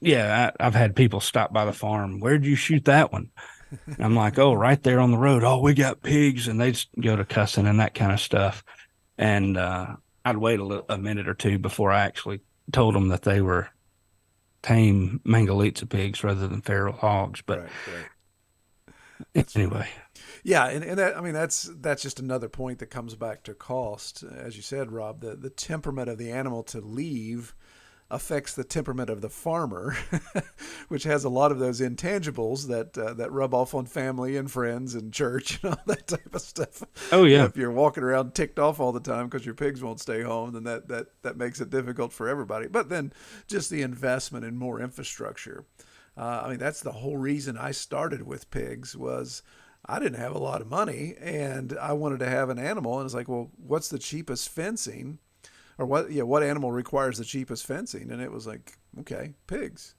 yeah, I've had people stop by the farm. Where'd you shoot that one? And I'm like, oh, right there on the road. Oh, we got pigs, and they'd go to cussing and that kind of stuff. And I'd wait a minute or two before I actually told them that they were tame Mangalitsa pigs rather than feral hogs. But Right, right. That's funny. anyway, Yeah, and that, I mean, that's just another point that comes back to cost. As you said, Rob, the temperament of the animal to leave affects the temperament of the farmer, which has a lot of those intangibles that rub off on family and friends and church and all that type of stuff. oh yeah, If you're walking around ticked off all the time because your pigs won't stay home, then that makes it difficult for everybody. But then just the investment in more infrastructure. I mean, that's the whole reason I started with pigs was I didn't have a lot of money and I wanted to have an animal. And it's like, well, what's the cheapest fencing? Or what animal requires the cheapest fencing? And it was like, okay, pigs.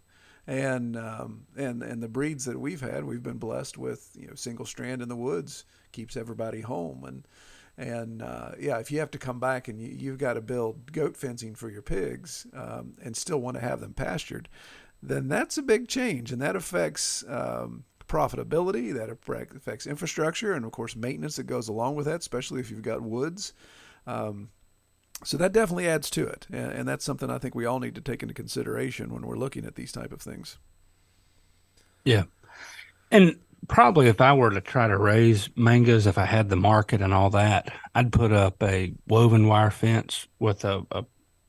And the breeds that we've been blessed with, single strand in the woods keeps everybody home. And yeah, if you have to come back and you've got to build goat fencing for your pigs and still want to have them pastured, then that's a big change, and that affects profitability, that affects infrastructure, and of course maintenance that goes along with that, especially if you've got woods. So that definitely adds to it, and that's something I think we all need to take into consideration when we're looking at these type of things. yeah. And probably if I were to try to raise mangoes, if I had the market and all that, I'd put up a woven wire fence with a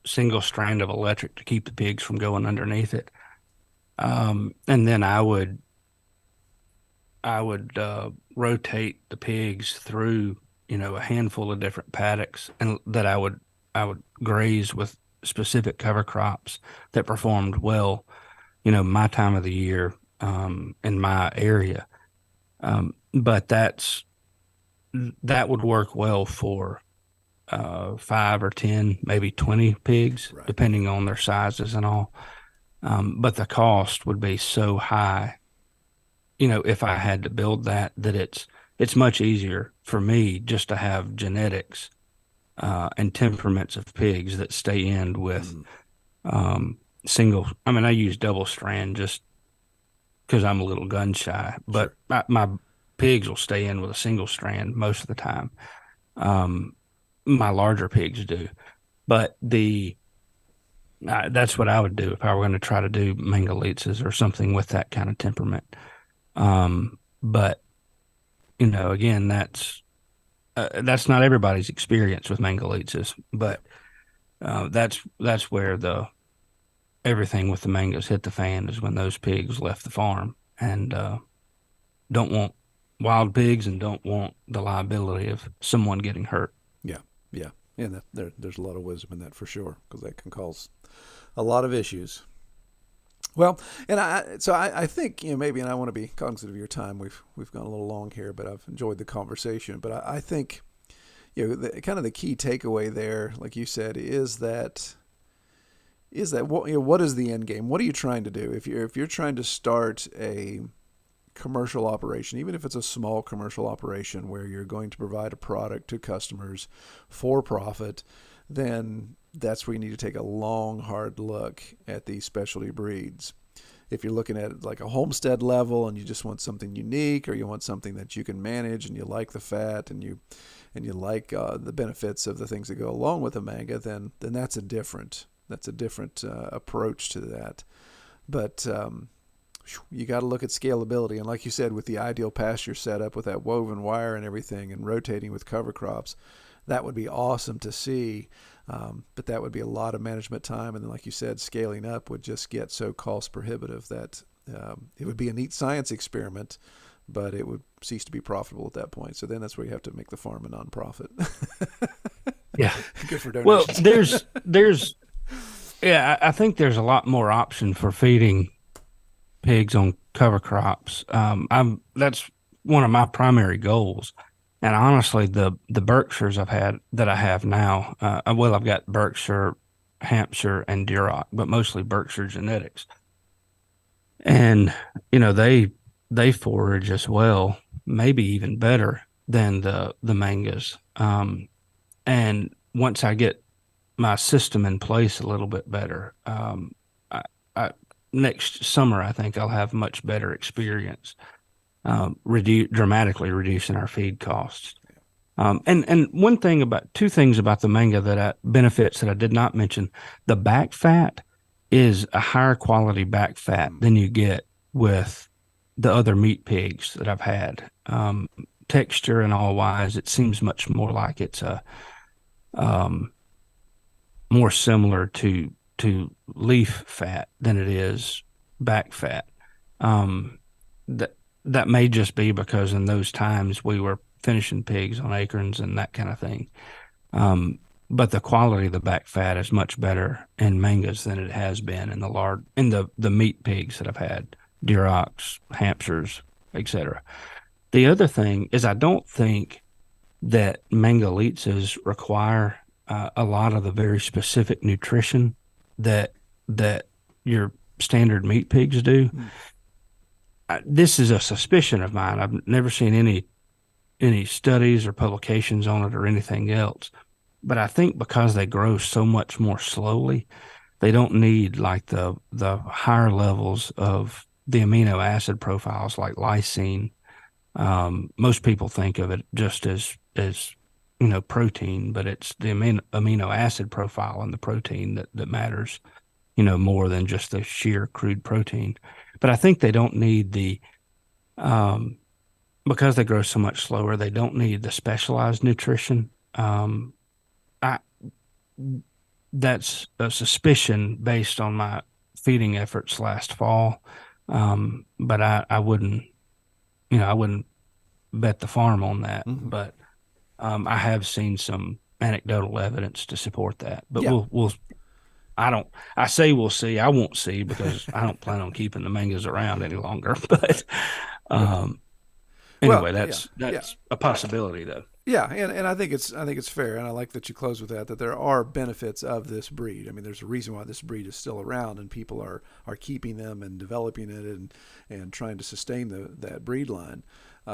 single strand of electric to keep the pigs from going underneath it. And then I would rotate the pigs through, a handful of different paddocks, and that I would graze with specific cover crops that performed well, my time of the year, in my area. But that would work well for 5 or 10, maybe 20 pigs, Right. depending on their sizes and all. But the cost would be so high, if I had to build that it's much easier for me just to have genetics and temperaments of pigs that stay in with single. I mean, I use double strand just because I'm a little gun shy, but Sure. my pigs will stay in with a single strand most of the time. Um, my larger pigs do, but that's what I would do if I were going to try to do Mangalitsas or something with that kind of temperament. But again, that's not everybody's experience with Mangalitsa's, Yeah. but that's where the everything with the mangoes hit the fan is when those pigs left the farm and don't want wild pigs and don't want the liability of someone getting hurt. Yeah. Yeah. And there's a lot of wisdom in that for sure, because that can cause a lot of issues. Well, and I think maybe, and I want to be cognizant of your time. We've gone a little long here, but I've enjoyed the conversation. But I think kind of the key takeaway there, like you said, is that what is the end game? What are you trying to do? If you're trying to start a commercial operation, even if it's a small commercial operation where you're going to provide a product to customers for profit, then that's where you need to take a long, hard look at these specialty breeds. If you're looking at like a homestead level and you just want something unique, or you want something that you can manage and you like the fat and you like the benefits of the things that go along with a manga, then that's a different approach to that. But you got to look at scalability, and like you said, with the ideal pasture setup with that woven wire and everything, and rotating with cover crops, that would be awesome to see. But that would be a lot of management time. And then, like you said, scaling up would just get so cost prohibitive that it would be a neat science experiment, but it would cease to be profitable at that point. So then that's where you have to make the farm a nonprofit. Yeah. Good for Well, donations. yeah, I think there's a lot more option for feeding pigs on cover crops. That's one of my primary goals. And honestly, the Berkshires I have now, I've got Berkshire, Hampshire, and Duroc, but mostly Berkshire genetics. and they forage as well, maybe even better than the mangas. And once I get my system in place a little bit better, I, I, next summer I think I'll have much better experience, dramatically reducing our feed costs. And two things about the manga benefits that I did not mention. The back fat is a higher quality back fat Mm. than you get with the other meat pigs that I've had. Texture and all wise, it seems much more like it's a um, more similar to leaf fat than it is back fat. Um, that that may just be because in those times we were finishing pigs on acorns and that kind of thing. Um, but the quality of the back fat is much better in mangas than it has been in the meat pigs that I've had, Durocs, Hampshires, etc. The other thing is I don't think that Mangalitsa's require a lot of the very specific nutrition that that your standard meat pigs do. Mm. This is a suspicion of mine. I've never seen any studies or publications on it or anything else. But I think because they grow so much more slowly, they don't need like the higher levels of the amino acid profiles like lysine. Most people think of it just as protein, but it's the amino acid profile in the protein that matters, more than just the sheer crude protein. But I think they don't need um, because they grow so much slower, they don't need the specialized nutrition. I That's a suspicion based on my feeding efforts last fall. But I wouldn't bet the farm on that. Hmm. But I have seen some anecdotal evidence to support that. But Yeah. I don't, I say we'll see. I won't see because I don't plan on keeping the mangas around any longer. But Right. Right. um, Well, anyway, yeah. Yeah. that's a possibility though. Yeah, and I think it's fair, and I like that you close with that there are benefits of this breed. I mean, there's a reason why this breed is still around, and people are keeping them and developing it and trying to sustain that breed line.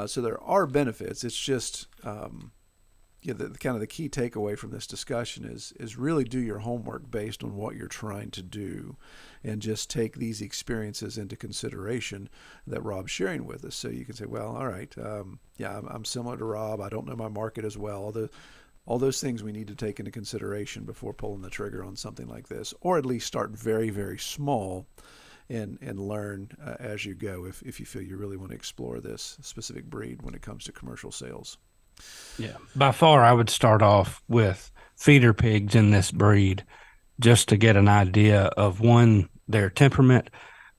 So there are benefits. It's just yeah, the kind of the key takeaway from this discussion is really do your homework based on what you're trying to do, and just take these experiences into consideration that Rob's sharing with us. So you can say, well, all right, yeah, I'm similar to Rob. I don't know my market as well. All those things we need to take into consideration before pulling the trigger on something like this, or at least start very, very small and learn as you go if you feel you really want to explore this specific breed when it comes to commercial sales. Yeah. By far, I would start off with feeder pigs in this breed just to get an idea of one, their temperament,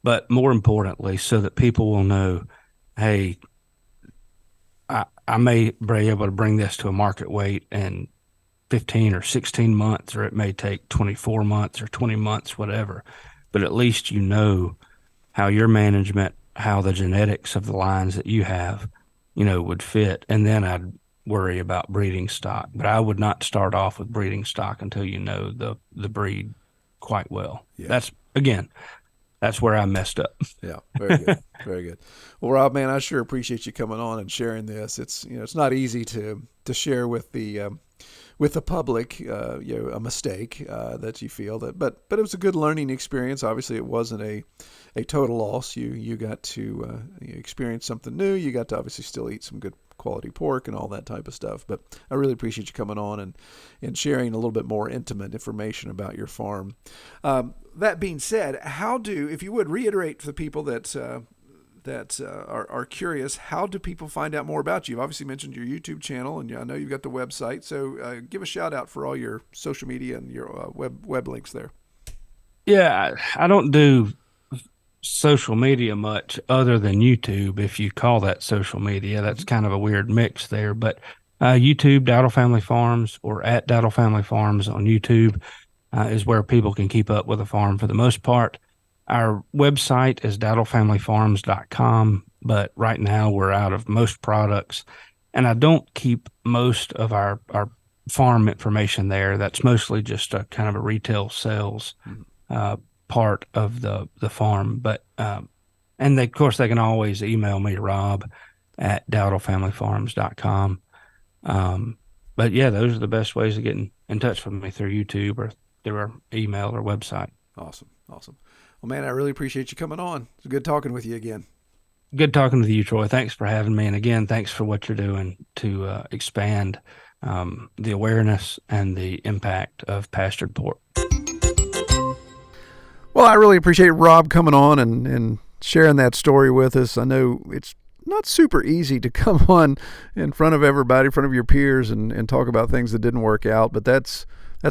but more importantly, so that people will know, hey, I may be able to bring this to a market weight in 15 or 16 months, or it may take 24 months or 20 months, whatever. But at least you know how your management, how the genetics of the lines that you have, would fit. And then I'd worry about breeding stock. But I would not start off with breeding stock until you know the breed quite well. Yeah. That's where I messed up. Yeah, very good, very good. Well, Rob, man, I sure appreciate you coming on and sharing this. It's not easy to share with the public, a mistake that you feel that, but it was a good learning experience. Obviously, it wasn't a total loss. You got to experience something new. You got to obviously still eat some good quality pork and all that type of stuff. But I really appreciate you coming on and sharing a little bit more intimate information about your farm. That being said, if you would reiterate for the people that are curious, how do people find out more about you? You've obviously mentioned your YouTube channel, and I know you've got the website. So give a shout out for all your social media and your web links there. Yeah, I don't do social media much other than YouTube, if you call that social media. Mm-hmm. That's kind of a weird mix there. But YouTube, Dowdle Family Farms, or at Dowdle Family Farms on YouTube is where people can keep up with the farm for the most part. Our website is dowdlefamilyfarms.com, but right now we're out of most products. And I don't keep most of our farm information there. That's mostly just a kind of a retail sales Mm-hmm. uh, part of the farm. But And of course, they can always email me, Rob at dowdlefamilyfarms.com. But yeah, those are the best ways of getting in touch with me, through YouTube or through our email or website. Awesome. Well, man, I really appreciate you coming on. It's good talking with you again. Good talking with you, Troy. Thanks for having me. And again, thanks for what you're doing to expand the awareness and the impact of pastured pork. Well, I really appreciate Rob coming on and sharing that story with us. I know it's not super easy to come on in front of everybody, in front of your peers, and talk about things that didn't work out, but that's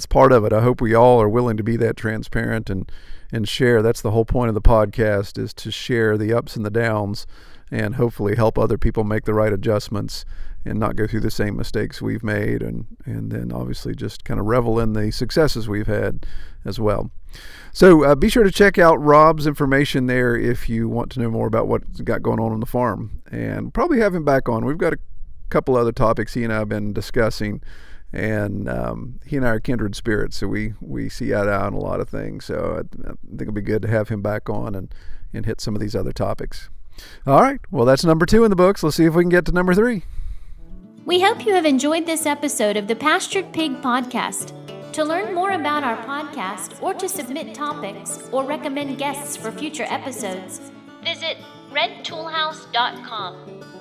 part of it. I hope we all are willing to be that transparent and share. That's the whole point of the podcast, is to share the ups and the downs and hopefully help other people make the right adjustments and not go through the same mistakes we've made, and then obviously just kind of revel in the successes we've had as well. So be sure to check out Rob's information there if you want to know more about what's got going on the farm, and probably have him back on. We've got a couple other topics he and I have been discussing, and he and I are kindred spirits, so we see eye to eye on a lot of things. So I think it'll be good to have him back on and hit some of these other topics. All right, well, that's number 2 in the books. Let's see if we can get to number 3. We hope you have enjoyed this episode of the Pastured Pig Podcast. To learn more about our podcast, or to submit topics or recommend guests for future episodes, visit redtoolhouse.com.